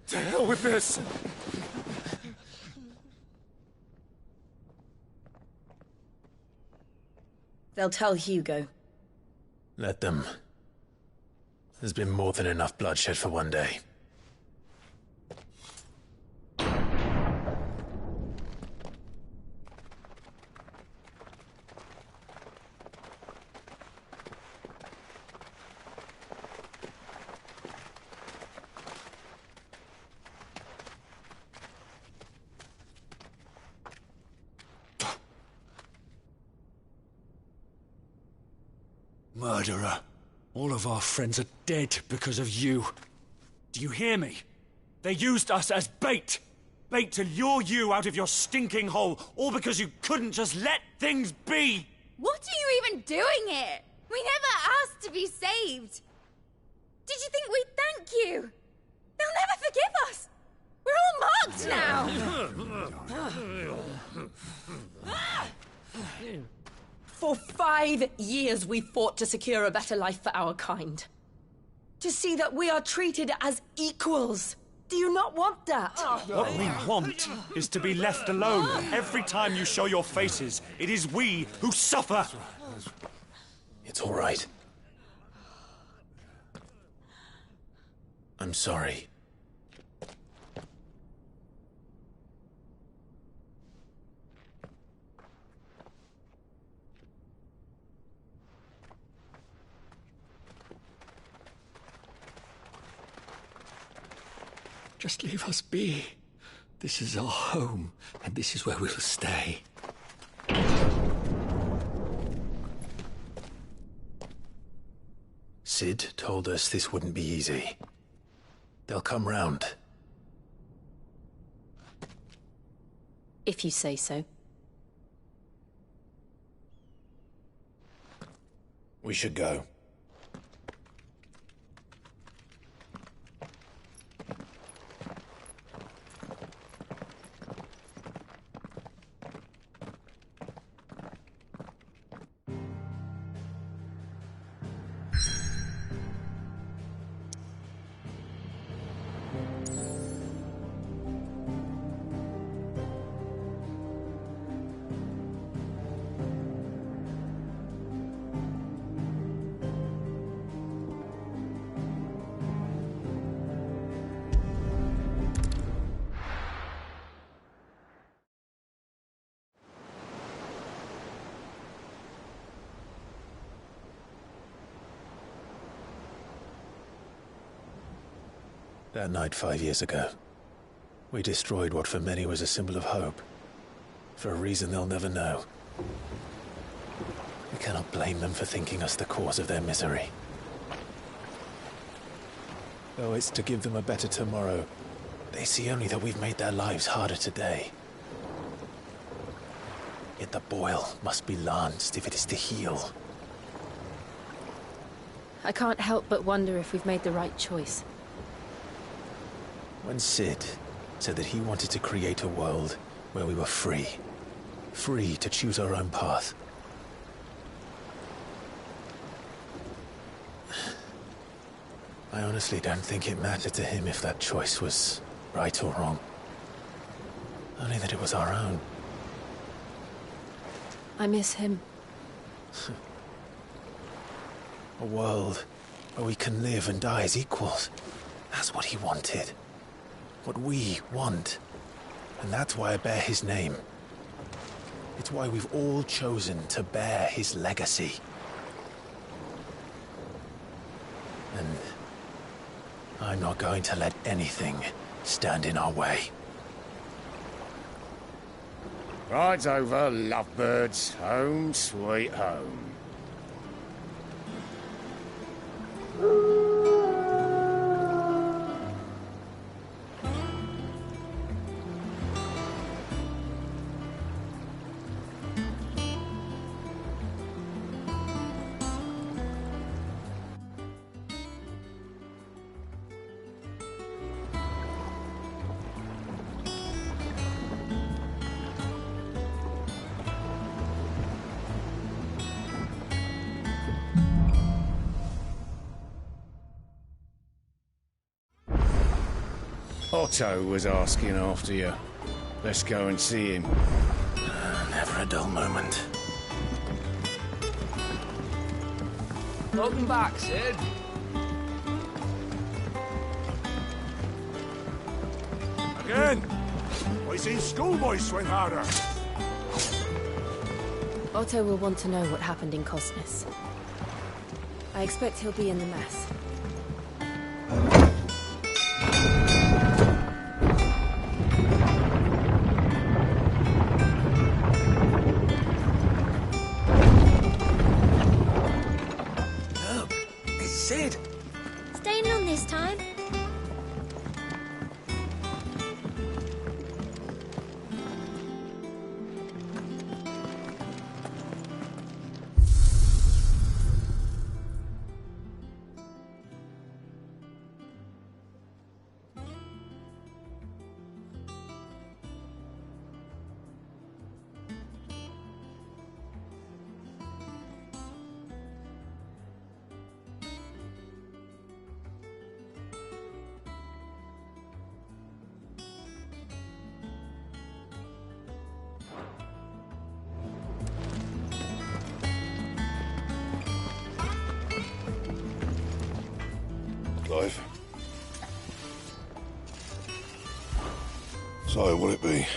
To hell with this! They'll tell Hugo. Let them. There's been more than enough bloodshed for one day. Murderer. All of our friends are dead because of you. Do you hear me? They used us as bait! Bait to lure you out of your stinking hole, all because you couldn't just let things be! What are you even doing here? We never asked to be saved. Did you think we'd thank you? They'll never forgive us. We're all marked now. For 5 years we fought to secure a better life for our kind. To see that we are treated as equals. Do you not want that? What we want is to be left alone. Every time you show your faces, it is we who suffer. It's all right. I'm sorry. Just leave us be. This is our home, and this is where we'll stay. Sid told us this wouldn't be easy. They'll come round. If you say so. We should go. That night 5 years ago, we destroyed what for many was a symbol of hope. For a reason they'll never know. We cannot blame them for thinking us the cause of their misery. Though it's to give them a better tomorrow, they see only that we've made their lives harder today. Yet the boil must be lanced if it is to heal. I can't help but wonder if we've made the right choice. When Cid said that he wanted to create a world where we were free. Free to choose our own path. I honestly don't think it mattered to him if that choice was right or wrong. Only that it was our own. I miss him. A world where we can live and die as equals. That's what he wanted. What we want. And that's why I bear his name. It's why we've all chosen to bear his legacy. And I'm not going to let anything stand in our way. Ride's over, lovebirds. Home sweet home. Otto was asking after you. Let's go and see him. Never a dull moment. Welcome back, Cid. Again! I seen schoolboys swing harder. Otto will want to know what happened in Cosnes. I expect he'll be in the mess. Cid! Staying on this time? Clive. So, what'll it be?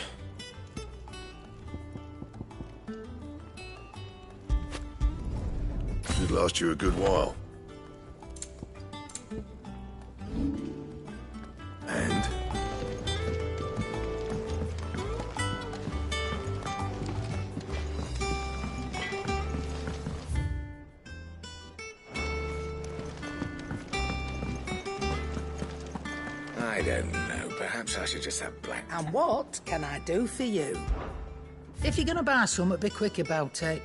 Should last you a good while. And? I don't know. Perhaps I should just have black. And what can I do for you? If you're gonna buy something, be quick about it.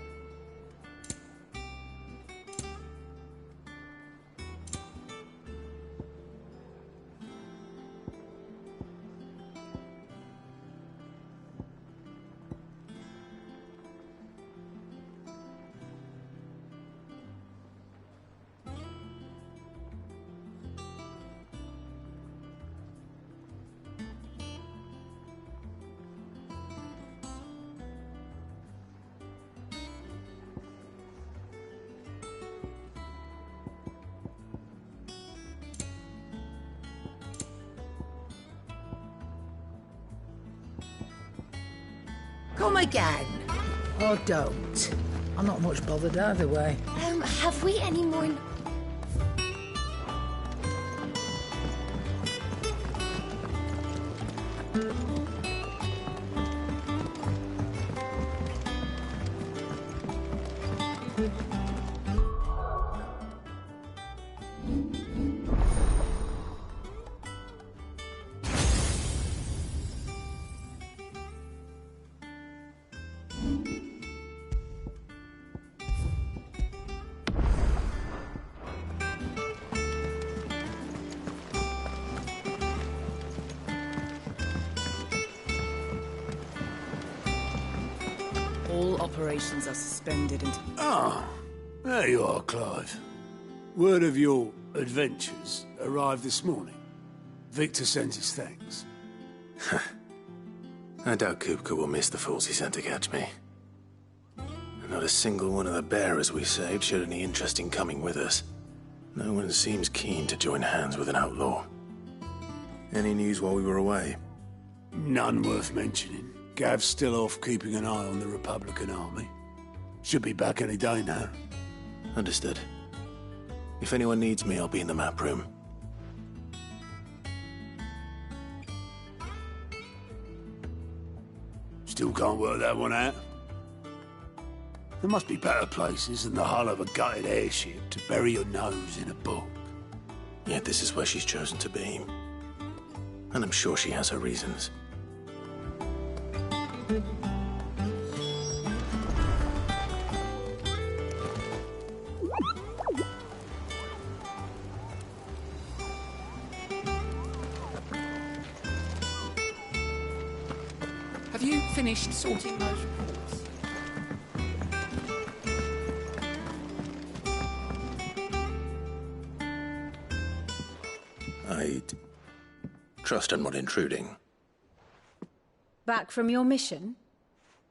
Come again. Or don't. I'm not much bothered either way. Have we any more... All operations are suspended until... Ah, there you are, Clive. Word of your adventures arrived this morning. Victor sends his thanks. I doubt Kupka will miss the fools he sent to catch me. And not a single one of the bearers we saved showed any interest in coming with us. No one seems keen to join hands with an outlaw. Any news while we were away? None worth mentioning. Gav's still off keeping an eye on the Republican army. Should be back any day now. Understood. If anyone needs me, I'll be in the map room. Still can't work that one out. There must be better places than the hull of a gutted airship to bury your nose in a book. Yet this is where she's chosen to be. And I'm sure she has her reasons. Have you finished sorting those reports? I'd trust I'm not intruding. Back from your mission?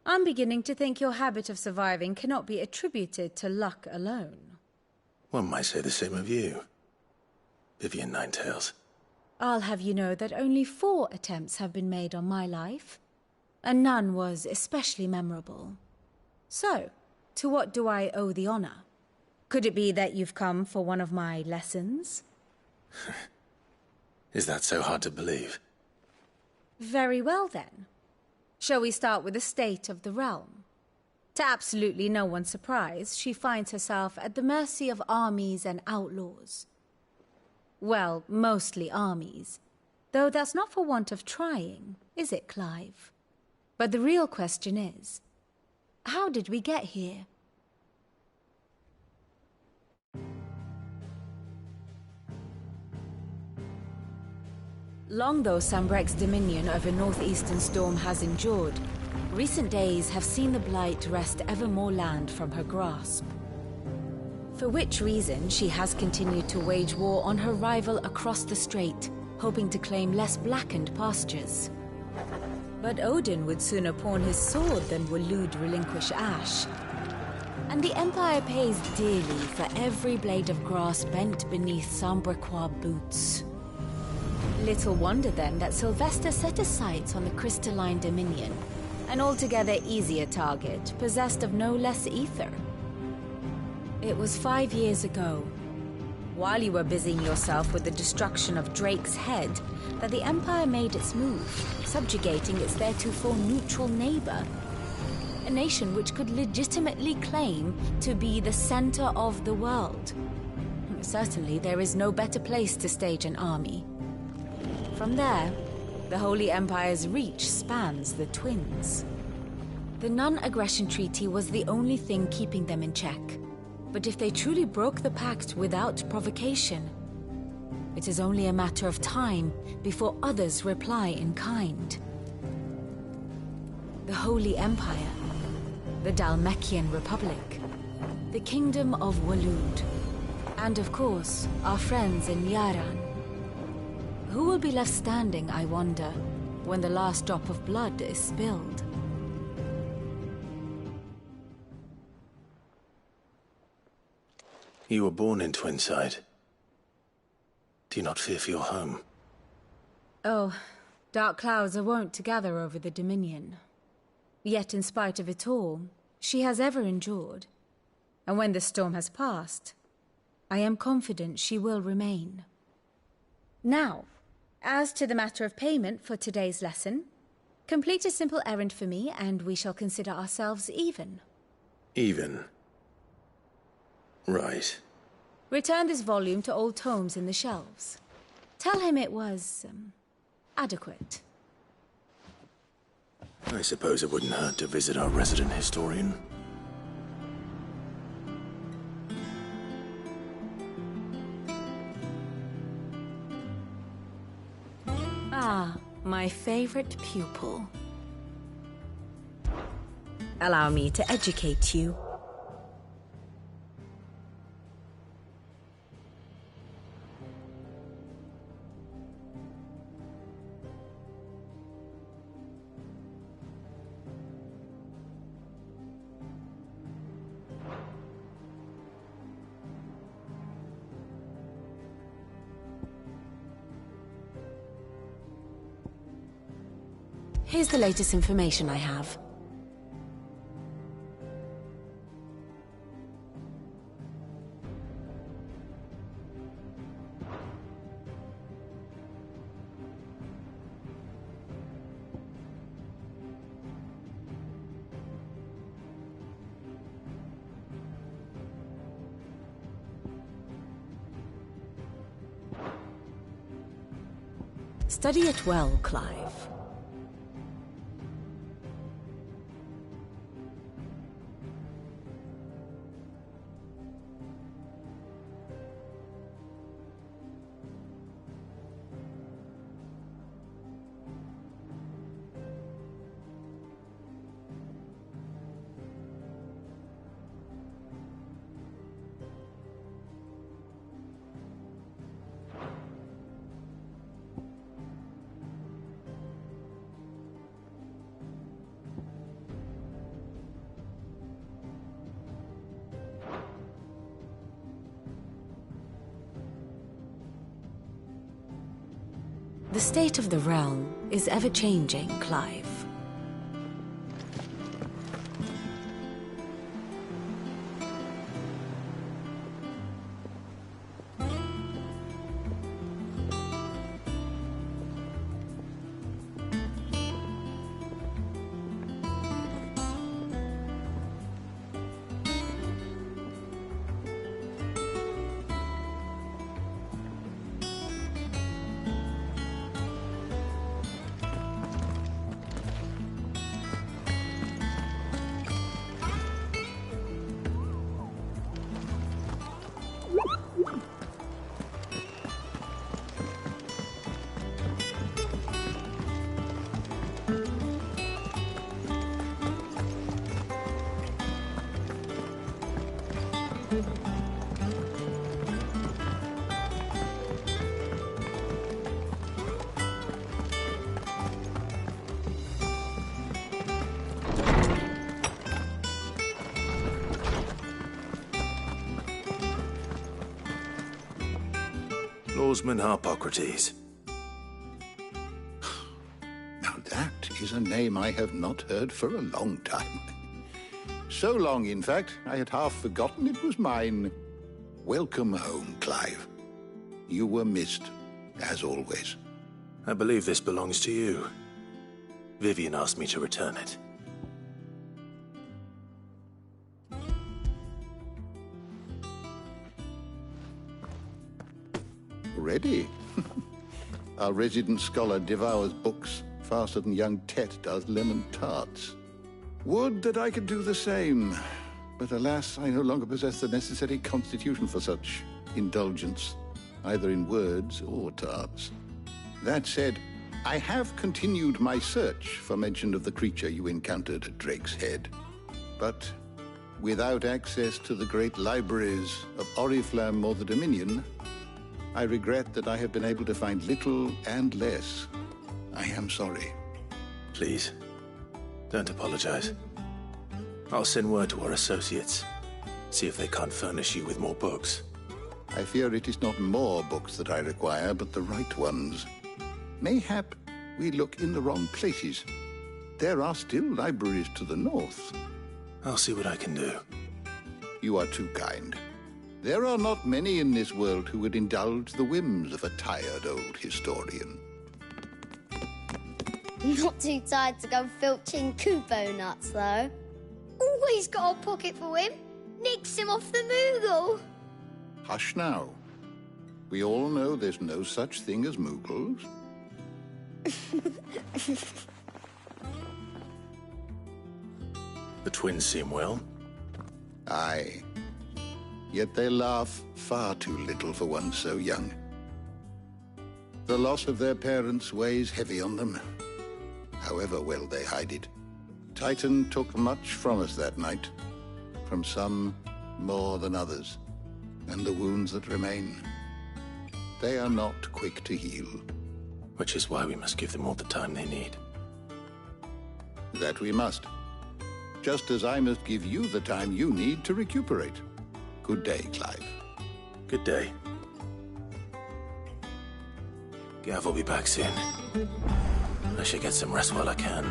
I'm beginning to think your habit of surviving cannot be attributed to luck alone. One might say the same of you, Vivian Ninetails. I'll have you know that only 4 attempts have been made on my life, and none was especially memorable. So, to what do I owe the honor? Could it be that you've come for one of my lessons? Is that so hard to believe? Very well, then. Shall we start with the state of the realm? To absolutely no one's surprise, she finds herself at the mercy of armies and outlaws. Well, mostly armies. Though that's not for want of trying, is it, Clive? But the real question is, how did we get here? Long though Sambrek's dominion over northeastern Storm has endured, recent days have seen the Blight wrest ever more land from her grasp. For which reason she has continued to wage war on her rival across the strait, hoping to claim less blackened pastures. But Odin would sooner pawn his sword than Waloed relinquish Ash. And the Empire pays dearly for every blade of grass bent beneath Sambrequois boots. Little wonder then that Sylvester set his sights on the Crystalline Dominion, an altogether easier target, possessed of no less ether. It was 5 years ago, while you were busying yourself with the destruction of Drake's head, that the Empire made its move, subjugating its theretofore neutral neighbor. A nation which could legitimately claim to be the center of the world. Certainly there is no better place to stage an army. From there, the Holy Empire's reach spans the Twins. The non-aggression treaty was the only thing keeping them in check. But if they truly broke the pact without provocation, it is only a matter of time before others reply in kind. The Holy Empire, the Dhalmekian Republic, the Kingdom of Waloed, and of course, our friends in Yaran. Who will be left standing, I wonder, when the last drop of blood is spilled? You were born in Twinside. Do you not fear for your home? Oh, dark clouds are wont to gather over the Dominion. Yet in spite of it all, she has ever endured. And when the storm has passed, I am confident she will remain. Now, as to the matter of payment for today's lesson, complete a simple errand for me and we shall consider ourselves even. Even? Right. Return this volume to old tomes in the shelves. Tell him it was, adequate. I suppose it wouldn't hurt to visit our resident historian. Ah, my favorite pupil. Allow me to educate you. Here's the latest information I have. Study it well, Clive. The state of the realm is ever-changing, Clive. Lawsman Harpocrates. Now that is a name I have not heard for a long time. So long, in fact, I had half forgotten it was mine. Welcome home, Clive. You were missed, as always. I believe this belongs to you. Vivian asked me to return it. Ready? Our resident scholar devours books faster than young Tet does lemon tarts. Would that I could do the same, but alas, I no longer possess the necessary constitution for such indulgence, either in words or tarts. That said, I have continued my search for mention of the creature you encountered at Drake's Head, but without access to the great libraries of Oriflamme or the Dominion, I regret that I have been able to find little and less. I am sorry. Please, don't apologize. I'll send word to our associates, see if they can't furnish you with more books. I fear it is not more books that I require, but the right ones. Mayhap we look in the wrong places. There are still libraries to the north. I'll see what I can do. You are too kind. There are not many in this world who would indulge the whims of a tired old historian. Not too tired to go filching Kupo nuts, though. Always got a pocket for him. Nicks him off the Moogle. Hush now. We all know there's no such thing as Moogles. The twins seem well. Aye. Yet they laugh far too little for one so young. The loss of their parents weighs heavy on them, however well they hide it. Titan took much from us that night, from some more than others, and the wounds that remain, they are not quick to heal. Which is why we must give them all the time they need. That we must. Just as I must give you the time you need to recuperate. Good day, Clive. Good day. Gav will be back soon. I should get some rest while I can.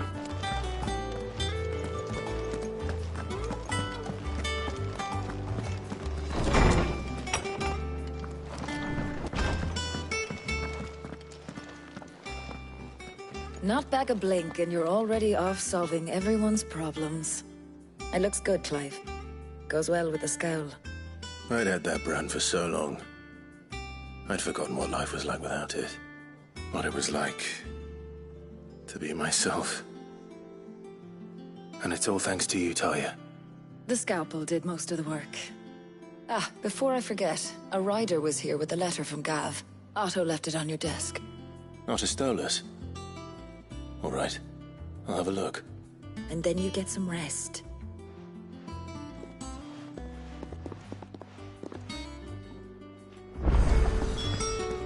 Not back a blink and you're already off solving everyone's problems. It looks good, Clive. Goes well with the scowl. I'd had that brand for so long. I'd forgotten what life was like without it. What it was like to be myself. And it's all thanks to you, Talia. The scalpel did most of the work. Ah, before I forget, a rider was here with a letter from Gav. Otto left it on your desk. Otto stole us. All right, I'll have a look. And then you get some rest.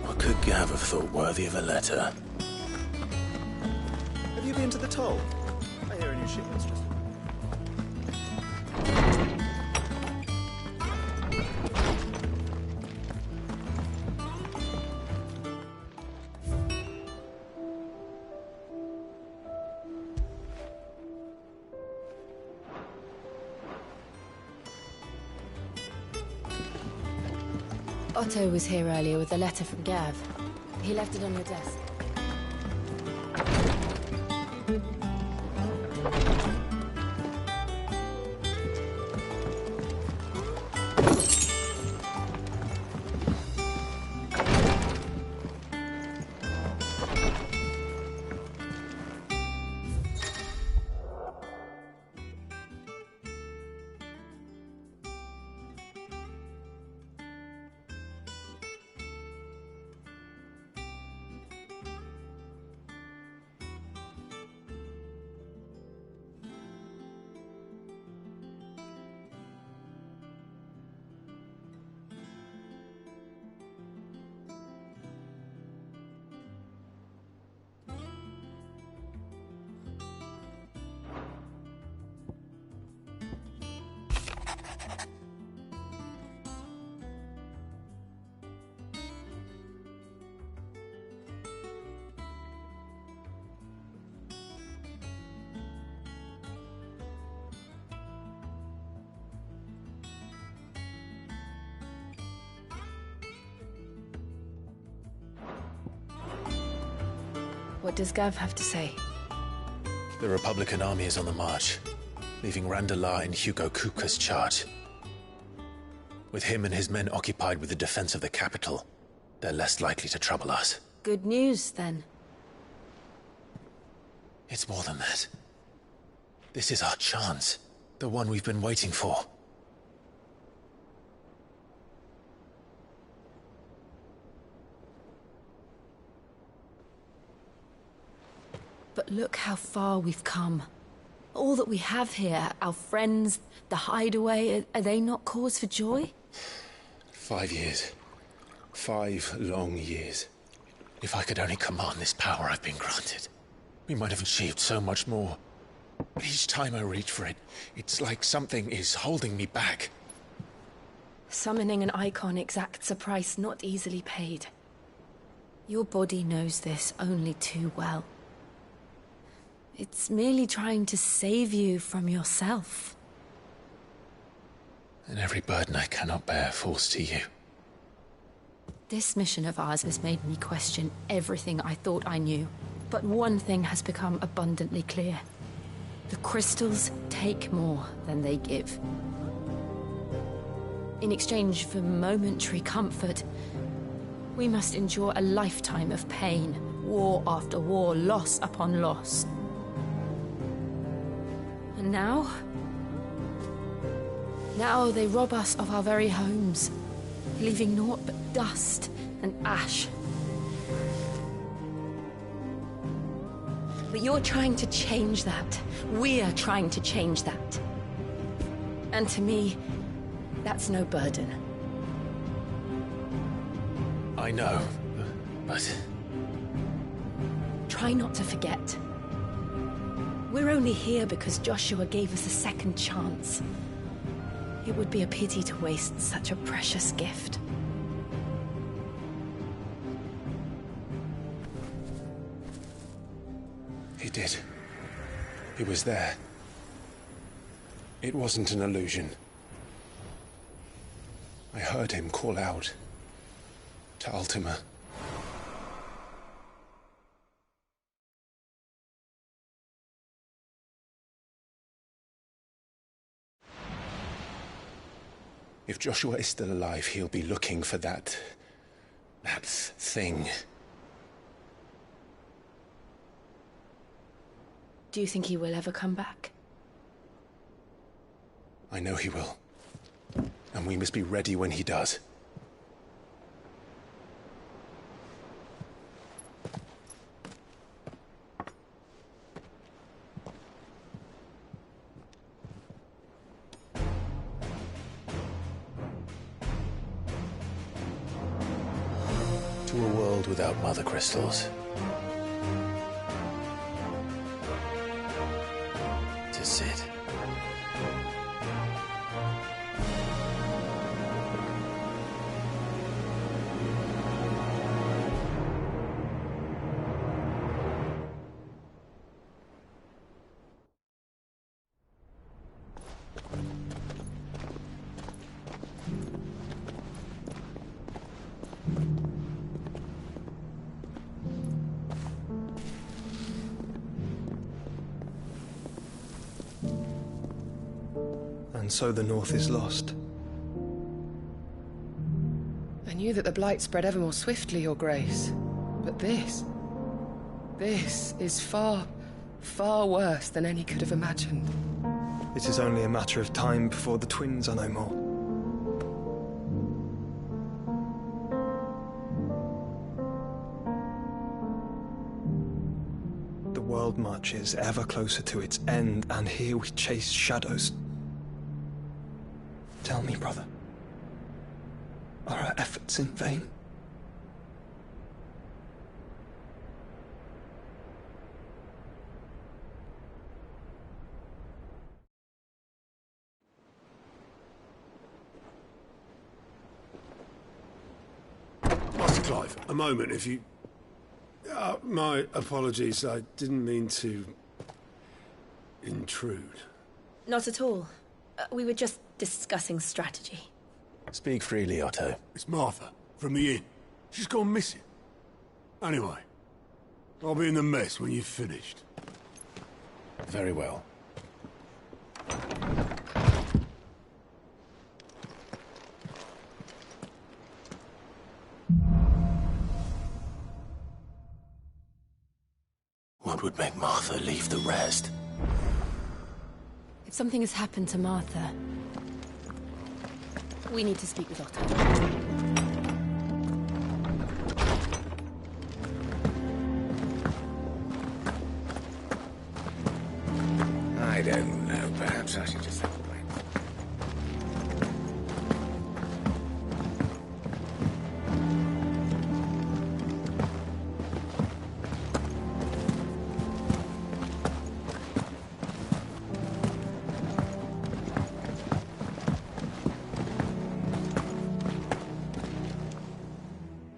What could Gav have thought worthy of a letter? Have you been to the toll? I hear a new ship has just... Otto was here earlier with a letter from Gav. He left it on your desk. What does Gav have to say? The Republican army is on the march, leaving Randalar in Hugo Kuka's charge. With him and his men occupied with the defense of the capital, they're less likely to trouble us. good news, then. It's more than that. This is our chance. The one we've been waiting for. But look how far we've come. All that we have here, our friends, the hideaway, are they not cause for joy? 5 years. 5 long years. If I could only command this power I've been granted, we might have achieved so much more. But each time I reach for it, it's like something is holding me back. Summoning an icon exacts a price not easily paid. Your body knows this only too well. It's merely trying to save you from yourself. And every burden I cannot bear falls to you. This mission of ours has made me question everything I thought I knew. But one thing has become abundantly clear. The crystals take more than they give. In exchange for momentary comfort, we must endure a lifetime of pain, war after war, loss upon loss. And now? Now they rob us of our very homes, leaving naught but dust and ash. But you're trying to change that. We're trying to change that. And to me, that's no burden. I know, but... Try not to forget. We're only here because Joshua gave us a second chance. It would be a pity to waste such a precious gift. He did. He was there. It wasn't an illusion. I heard him call out to Ultima. If Joshua is still alive, he'll be looking for that thing. Do you think he will ever come back? I know he will. And we must be ready when he does. To a world without mother crystals. To Cid. And so the North is lost. I knew that the Blight spread ever more swiftly, Your Grace. But this is far, far worse than any could have imagined. It is only a matter of time before the twins are no more. The world marches ever closer to its end, and here we chase shadows. Tell me, brother, are our efforts in vain? Master Clive, a moment, if you... my apologies, I didn't mean to... intrude. Not at all. We were just discussing strategy. Speak freely, Otto. It's Martha, from the inn. She's gone missing. Anyway, I'll be in the mess when you've finished. Very well. would make Martha leave the rest. If something has happened to Martha, we need to speak with Otto. I don't know. Perhaps I should just have a break.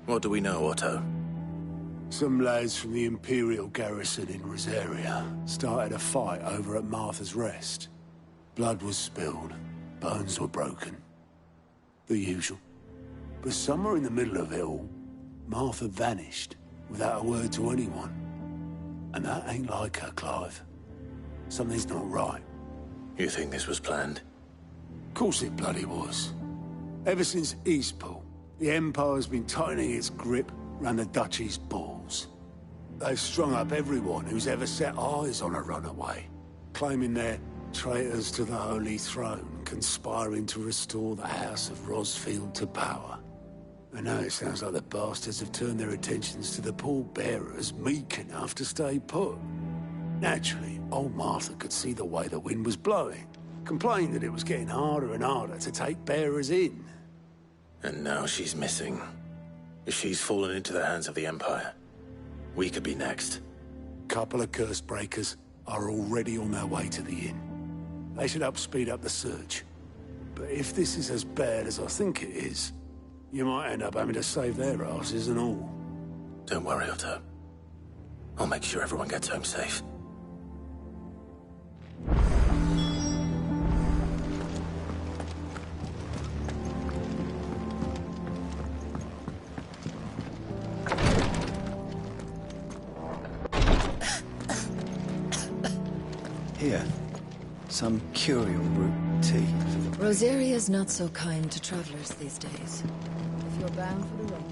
What do we know, Otto? Some lads from the Imperial garrison in Rosaria started a fight over at Martha's Rest. Blood was spilled, bones were broken. The usual. But somewhere in the middle of it all, Martha vanished without a word to anyone. And that ain't like her, Clive. Something's not right. You think this was planned? Of course it bloody was. Ever since Eastpool, the Empire's been tightening its grip round the Duchy's balls. They've strung up everyone who's ever set eyes on a runaway, claiming they're traitors to the Holy Throne, conspiring to restore the House of Rosfield to power. And now it sounds like the bastards have turned their attentions to the pallbearers meek enough to stay put. Naturally, old Martha could see the way the wind was blowing, complained that it was getting harder and harder to take bearers in. And now she's missing. If she's fallen into the hands of the Empire, we could be next. Couple of curse breakers are already on their way to the inn. They should speed up the search. But if this is as bad as I think it is, you might end up having to save their asses and all. Don't worry, Otto. I'll make sure everyone gets home safe. Here, some curial root tea. Rosaria's not so kind to travelers these days. If you're bound for the road.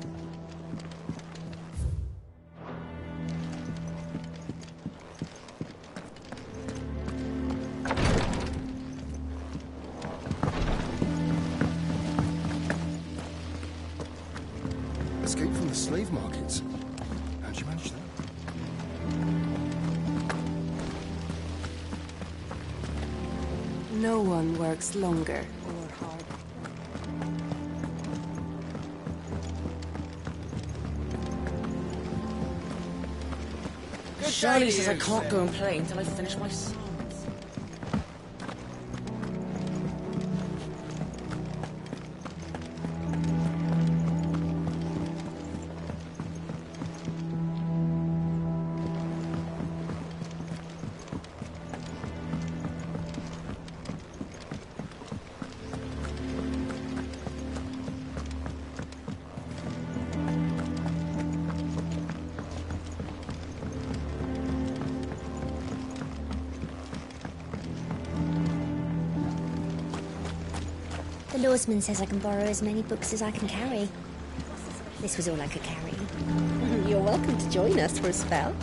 Escape from the slave markets. How'd you manage that? No one works longer or harder. Shirley says I can't go and play until I finish my songs. The Lawsman says I can borrow as many books as I can carry. This was all I could carry. You're welcome to join us for a spell.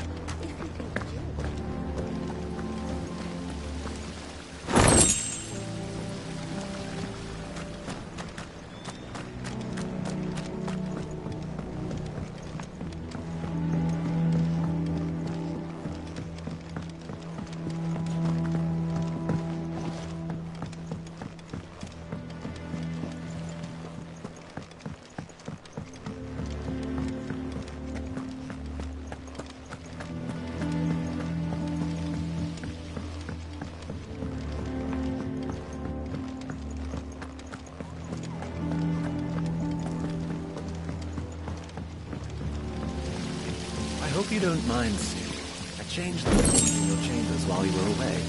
I hope you don't mind, Sue. I changed the locks in your chambers while you were away.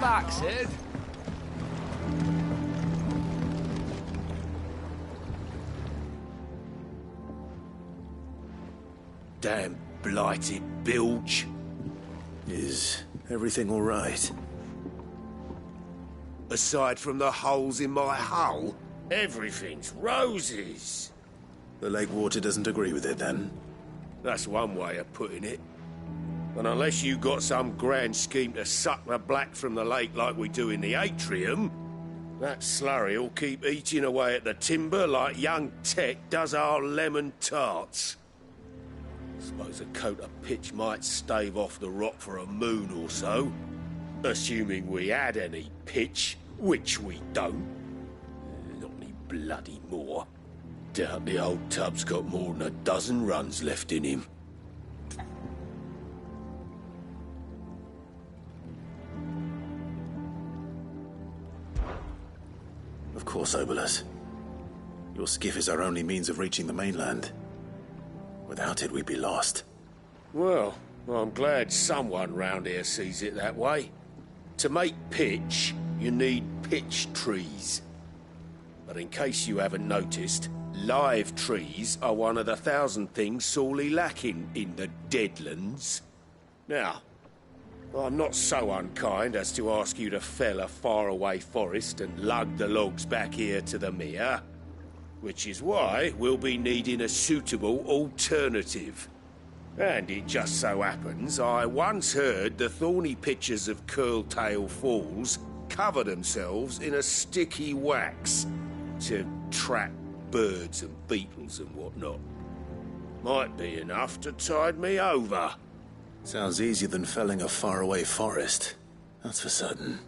back, Sid. Damn blighted bilge. Is everything all right? Aside from the holes in my hull, everything's roses. The lake water doesn't agree with it, then? That's one way of putting it. And unless you got some grand scheme to suck the black from the lake like we do in the atrium, that slurry'll keep eating away at the timber like young Tech does our lemon tarts. Suppose a coat of pitch might stave off the rot for a moon or so. Assuming we had any pitch, which we don't. Not any bloody more. Doubt the old tub's got more than a dozen runs left in him. Of course, Obolus. Your skiff is our only means of reaching the mainland. Without it, we'd be lost. Well, I'm glad someone round here sees it that way. To make pitch, you need pitch trees. But in case you haven't noticed, live trees are one of the 1,000 things sorely lacking in the Deadlands. Now, I'm not so unkind as to ask you to fell a faraway forest and lug the logs back here to the mere, which is why we'll be needing a suitable alternative. And it just so happens I once heard the thorny pitchers of Curltail Falls cover themselves in a sticky wax to trap birds and beetles and whatnot. Might be enough to tide me over. Sounds easier than felling a faraway forest. That's for certain.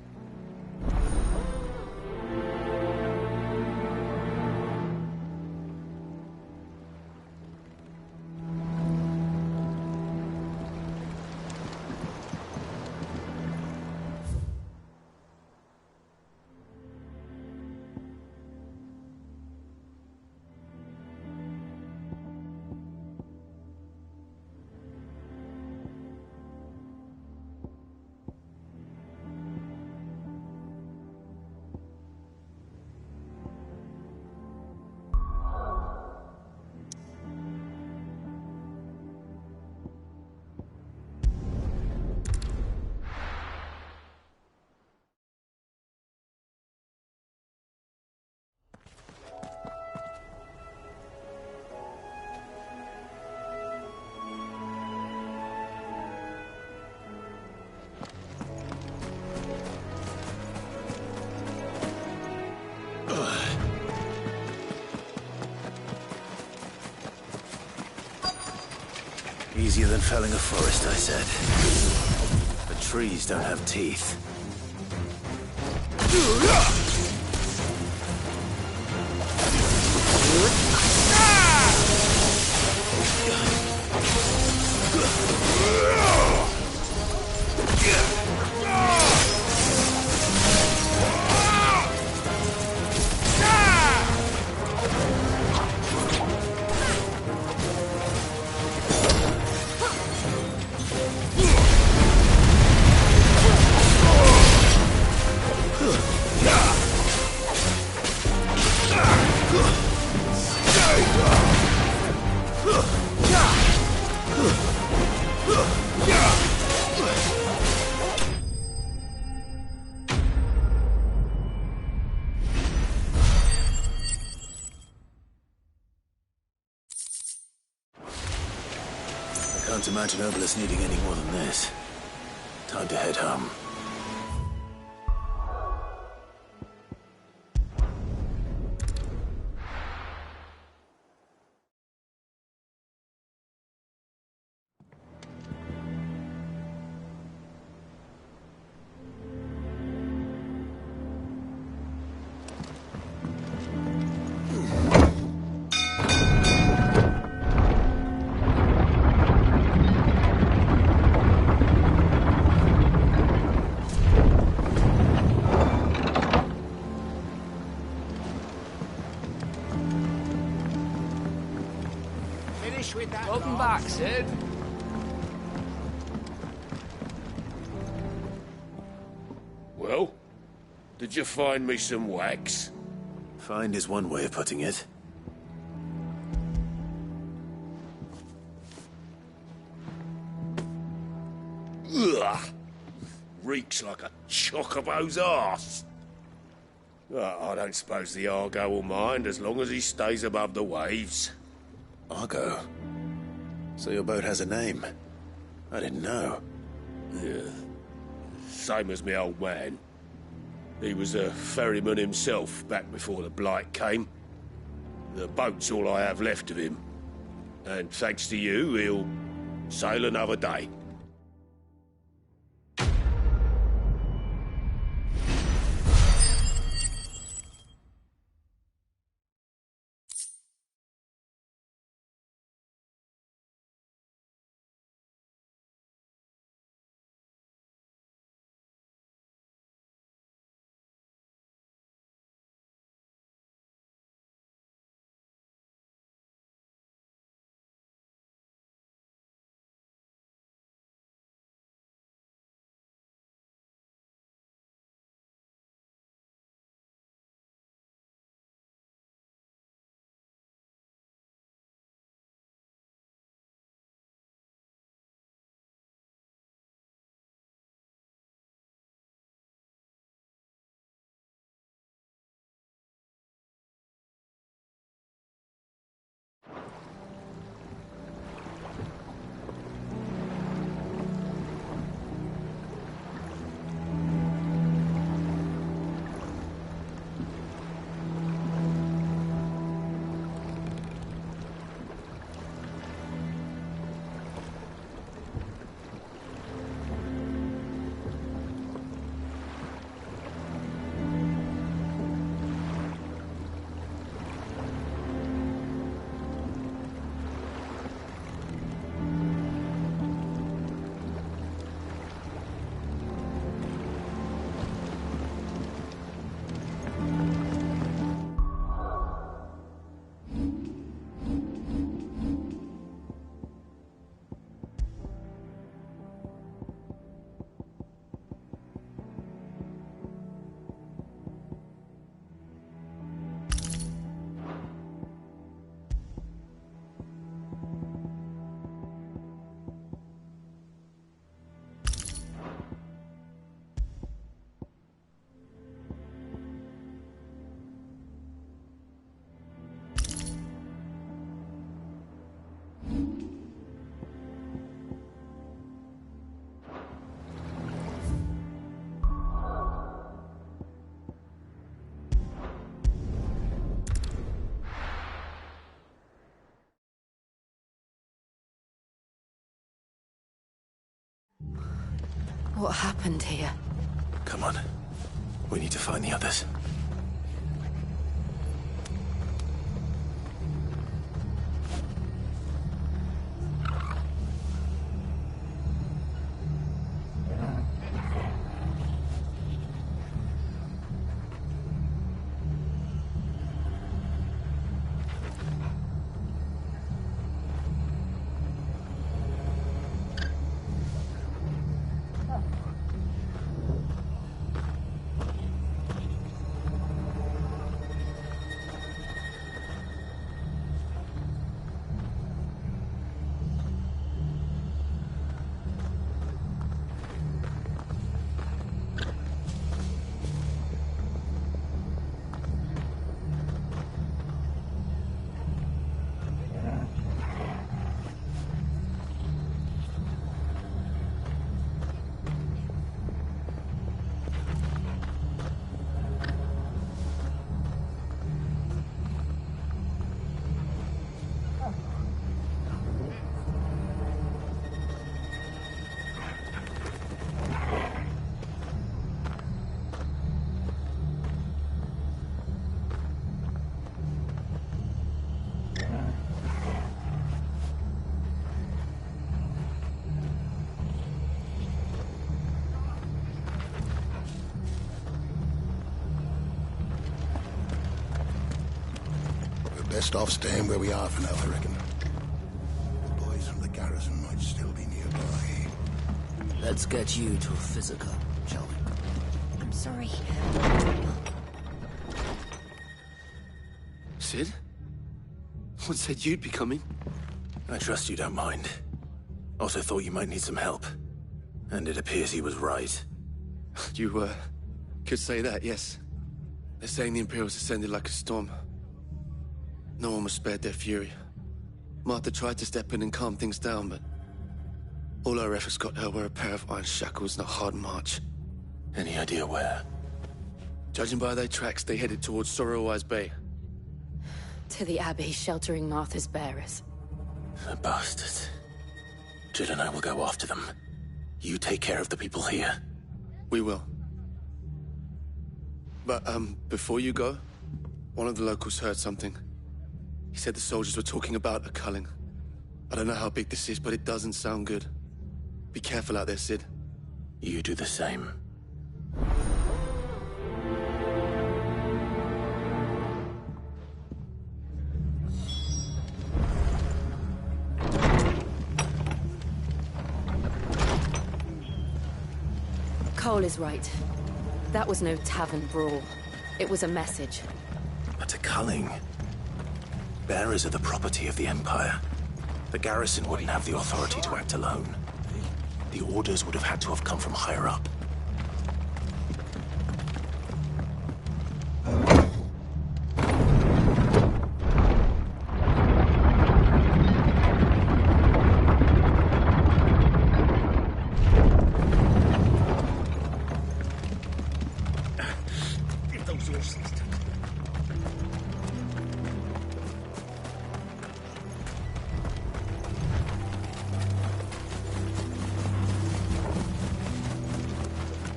Easier than felling a forest, I said. But trees don't have teeth. Can't imagine Obolus needing any more than this. Time to head home. Welcome back, Sid. Did you find me some wax? Find is one way of putting it. Ugh! Reeks like a chocobo's arse. Well, I don't suppose the Argo will mind as long as he stays above the waves. Argo? So your boat has a name? I didn't know. Yeah. Same as me old man. He was a ferryman himself back before the Blight came. The boat's all I have left of him. And thanks to you, he'll sail another day. What happened here? Come on. We need to find the others. Best off staying where we are for now, I reckon. The boys from the garrison might still be nearby. Let's get you to Physica, shall we? sorry. Cid? One said you'd be coming. I trust you don't mind. Also thought you might need some help. And it appears he was right. You, could say that, yes. They're saying the Imperials descended like a storm. No one was spared their fury. Martha tried to step in and calm things down, but all our efforts got her were a pair of iron shackles and a hard march. Any idea where? Judging by their tracks, they headed towards Sorrowwise Bay. To the Abbey, sheltering Martha's bearers. The bastards. Jill and I will go after them. You take care of the people here. We will. But, before you go, one of the locals heard something. He said the soldiers were talking about a culling. I don't know how big this is, but it doesn't sound good. Be careful out there, Cid. You do the same. Cole is right. That was no tavern brawl. It was a message. But a culling. Bearers are the property of the Empire. The garrison wouldn't have the authority to act alone. The orders would have had to have come from higher up.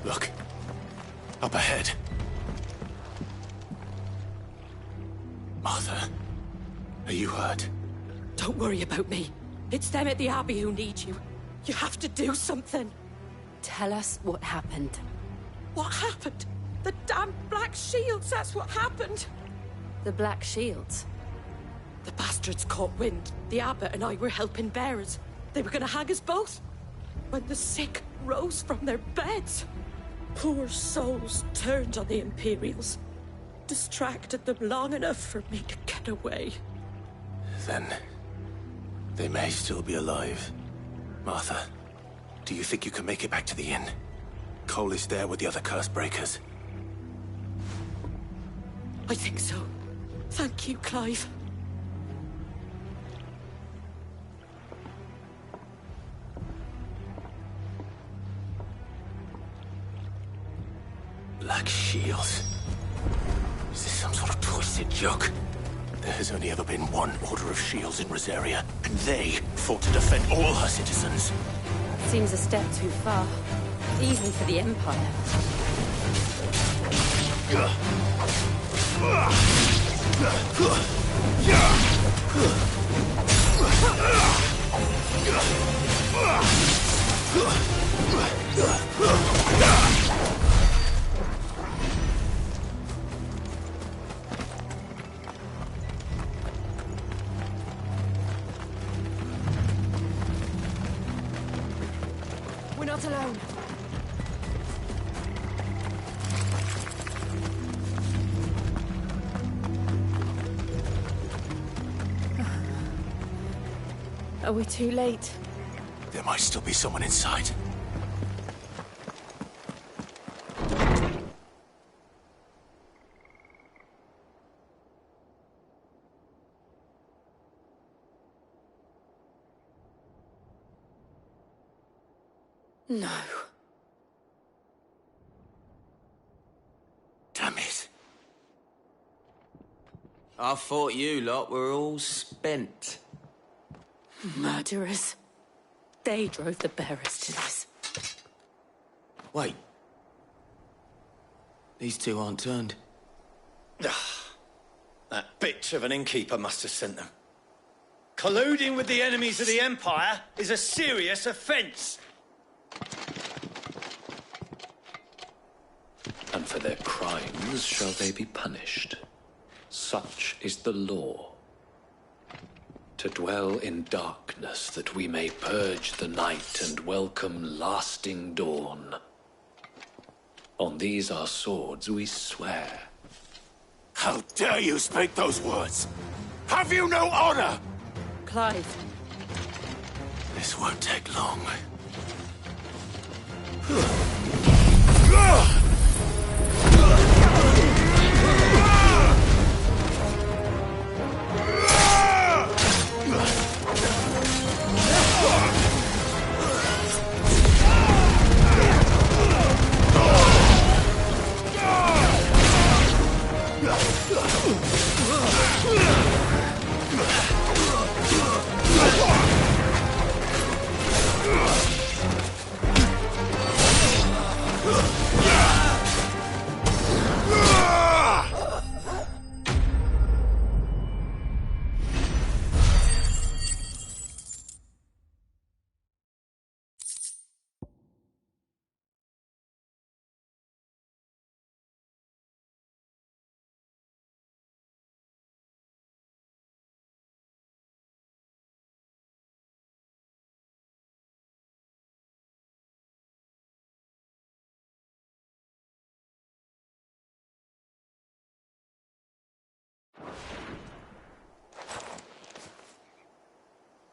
Look. Up ahead. Martha, are you hurt? Don't worry about me. It's them at the Abbey who need you. You have to do something. Tell us what happened. What happened? The damn Black Shields, that's what happened. The Black Shields? The bastards caught wind. The Abbot and I were helping bearers. They were gonna hang us both. When the sick rose from their beds, poor souls turned on the Imperials. Distracted them long enough for me to get away. Then, they may still be alive. Martha, do you think you can make it back to the inn? Cole is there with the other curse breakers. I think so. Thank you, Clive. Black Shields. Is this some sort of twisted joke? There has only ever been one Order of Shields in Rosaria, and they fought to defend all her citizens. Seems a step too far, even for the Empire. We're not alone. Are we too late? There might still be someone inside. No. Damn it. I thought you lot were all spent. Murderers. They drove the bearers to this. Wait. These two aren't turned. That bitch of an innkeeper must have sent them. Colluding with the enemies of the Empire is a serious offence. And for their crimes shall they be punished. Such is the law. To dwell in darkness that we may purge the night and welcome lasting dawn. On these our swords we swear. How dare you speak those words? Have you no honor? Clive. This won't take long.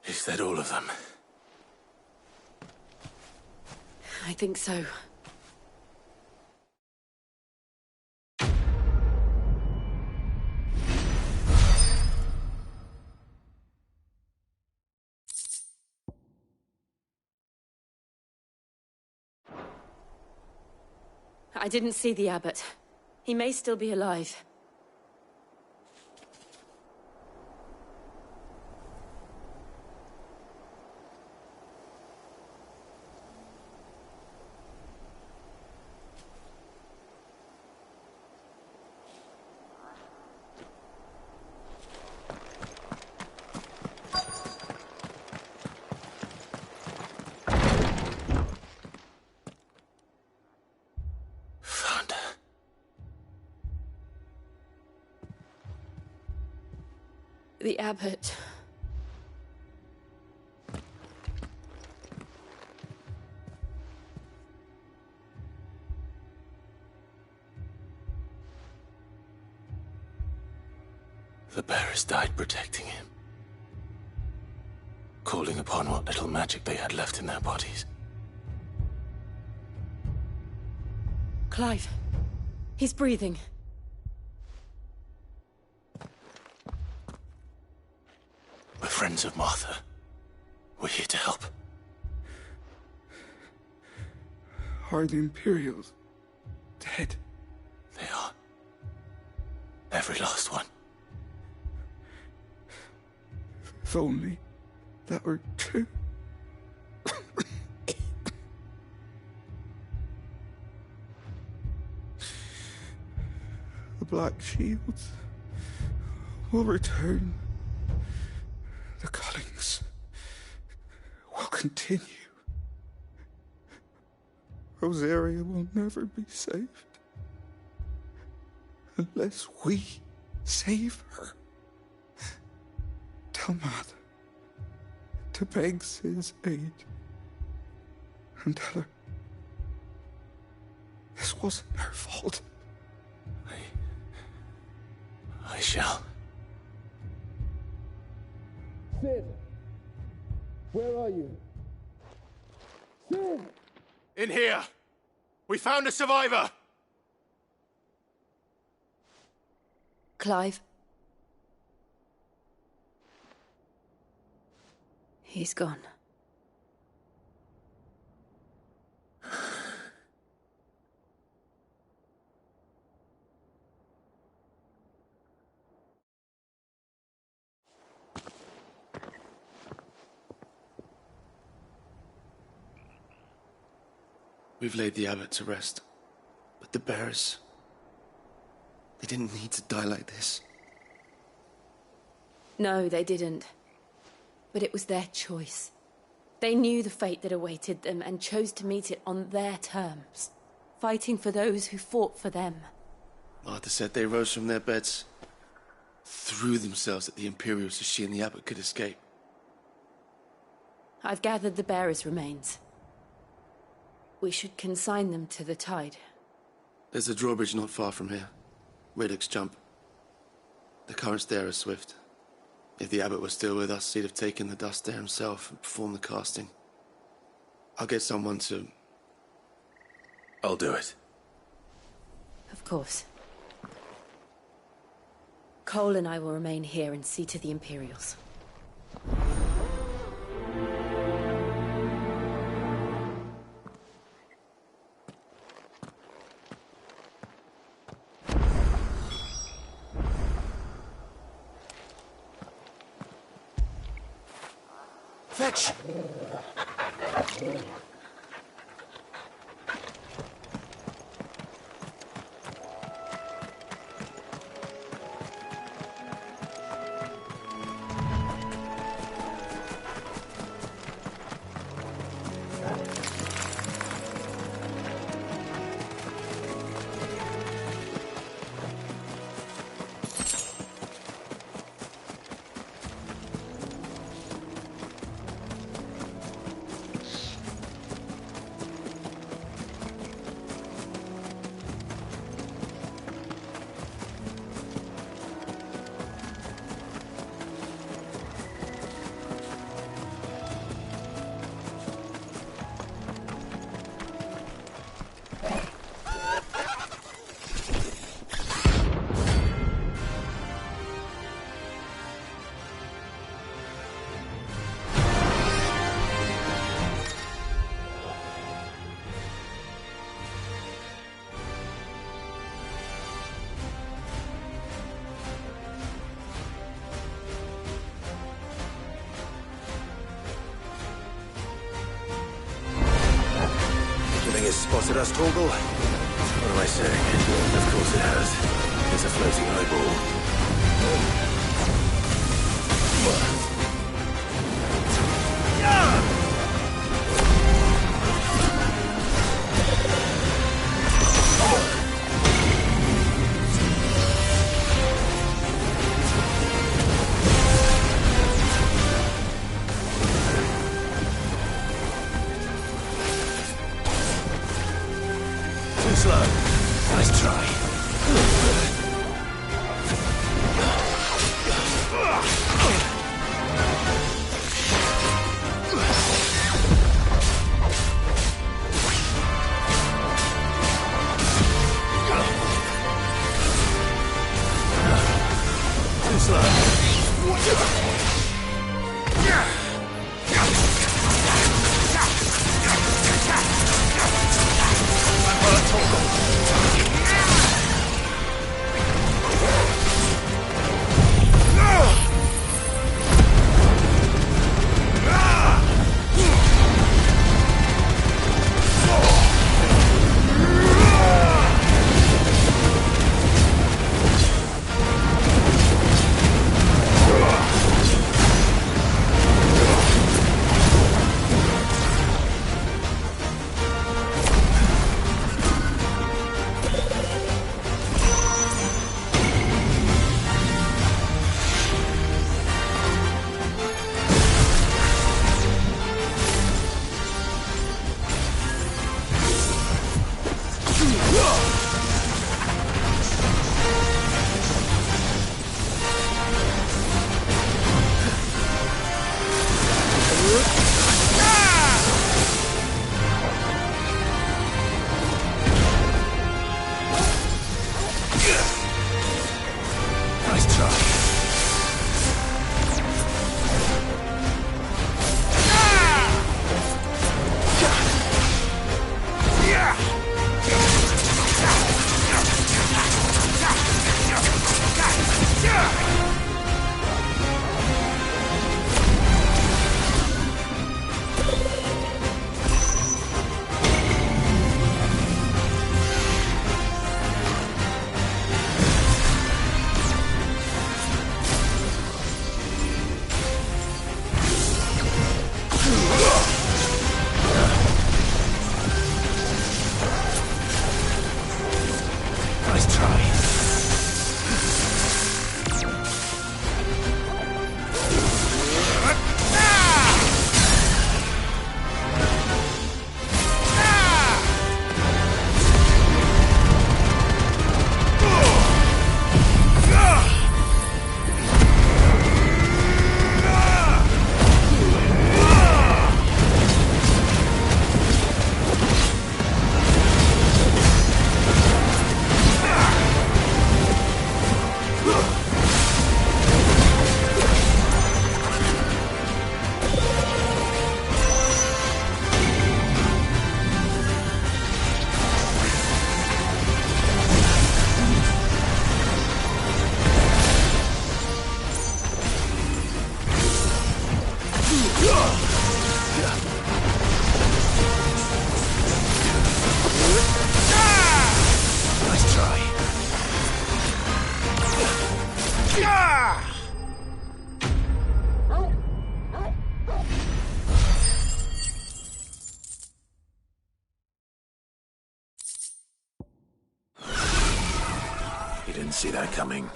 Is that all of them? I think so. I didn't see the abbot. He may still be alive. The abbot. The bearers died protecting him, calling upon what little magic they had left in their bodies. Clive. He's breathing. We're friends of Martha. We're here to help. Are the Imperials dead? They are. Every last one. If only that were true. The Black Shields will return. The Cullings will continue. Rosaria will never be saved unless we save her. Tell Mother to beg Cid's aid and tell her this wasn't her fault. I shall. Cid! Where are you? Cid! In here! We found a survivor! Clive. He's gone. We've laid the abbot to rest. But the bearers... they didn't need to die like this. No, they didn't. But it was their choice. They knew the fate that awaited them and chose to meet it on their terms, fighting for those who fought for them. Martha said they rose from their beds, threw themselves at the Imperials so she and the abbot could escape. I've gathered the bearers' remains. We should consign them to the tide. There's a drawbridge not far from here. Riddick's Jump. The currents there are swift. If the abbot was still with us, he'd have taken the dust there himself and performed the casting. I'll get someone to... I'll do it. Of course. Cole and I will remain here and see to the Imperials. Fetch! Spotted us, Torgal? What am I saying? Of course it has. It's a floating eyeball. Too slow. Nice try. Too slow. You didn't see that coming.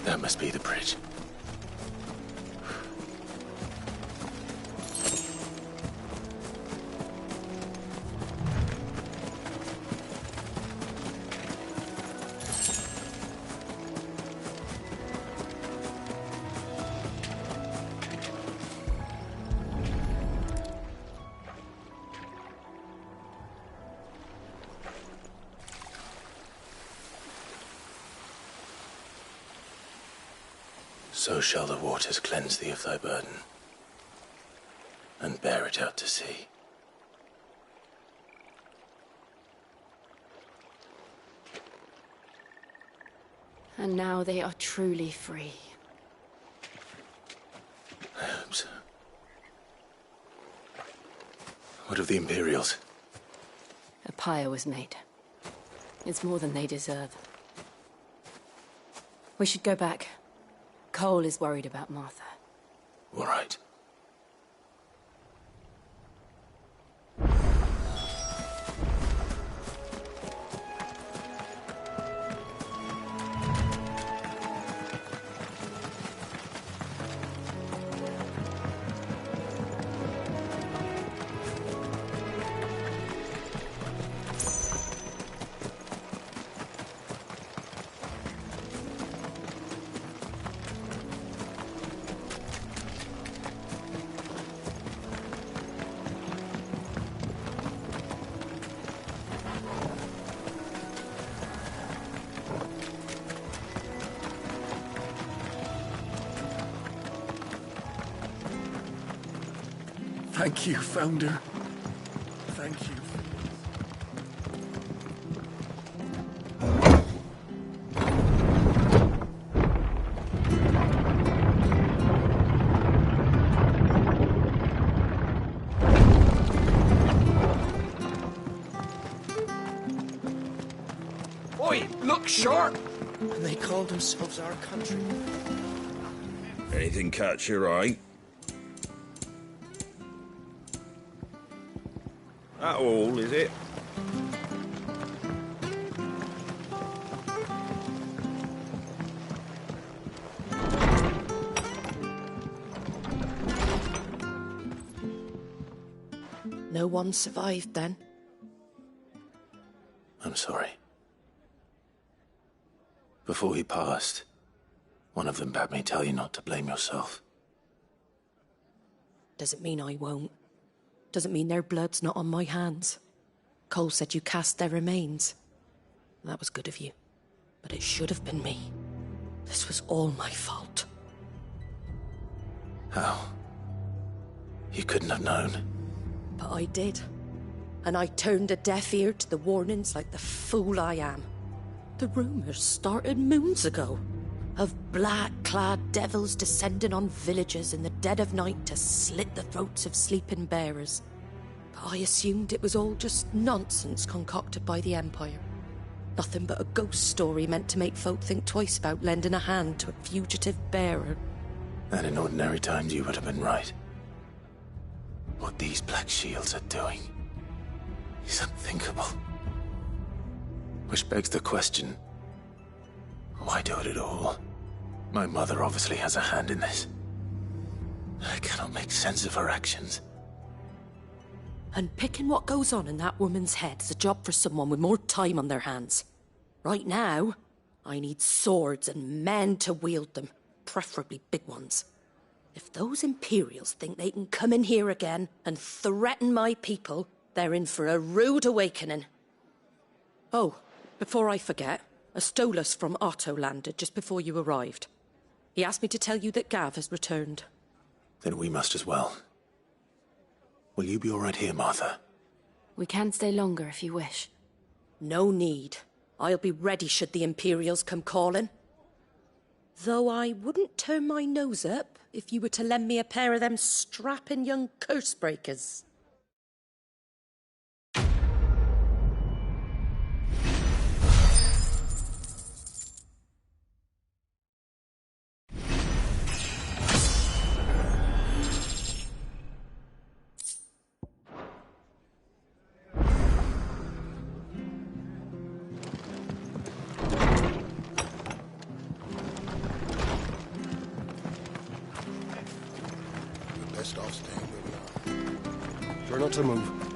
That must be the bridge. So shall the waters cleanse thee of thy burden, and bear it out to sea. And now they are truly free. I hope so. What of the Imperials? A pyre was made. It's more than they deserve. We should go back. Cole is worried about Martha. All right. Thank you, Founder. Thank you. Oi, look sharp! And they called themselves our country. Anything catch your eye? That all, is it? No one survived then? I'm sorry. Before he passed, one of them bade me tell you not to blame yourself. Doesn't mean I won't. Doesn't mean their blood's not on my hands. Cole said you cast their remains. That was good of you. But it should have been me. This was all my fault. How? You couldn't have known. But I did. And I turned a deaf ear to the warnings like the fool I am. The rumours started moons ago. Of black-clad devils descending on villages in the dead of night to slit the throats of sleeping bearers. But I assumed it was all just nonsense concocted by the Empire. Nothing but a ghost story meant to make folk think twice about lending a hand to a fugitive bearer. And in ordinary times you would have been right. What these Black Shields are doing is unthinkable. Which begs the question, why do it at all? My mother obviously has a hand in this. I cannot make sense of her actions. And picking what goes on in that woman's head is a job for someone with more time on their hands. Right now, I need swords and men to wield them, preferably big ones. If those Imperials think they can come in here again and threaten my people, they're in for a rude awakening. Oh, before I forget, a Stolas from Otto landed just before you arrived. He asked me to tell you that Gav has returned. Then we must as well. Will you be all right here, Martha? We can stay longer if you wish. No need. I'll be ready should the Imperials come calling. Though I wouldn't turn my nose up if you were to lend me a pair of them strapping young curse breakers. best off staying where we are. Try not to move.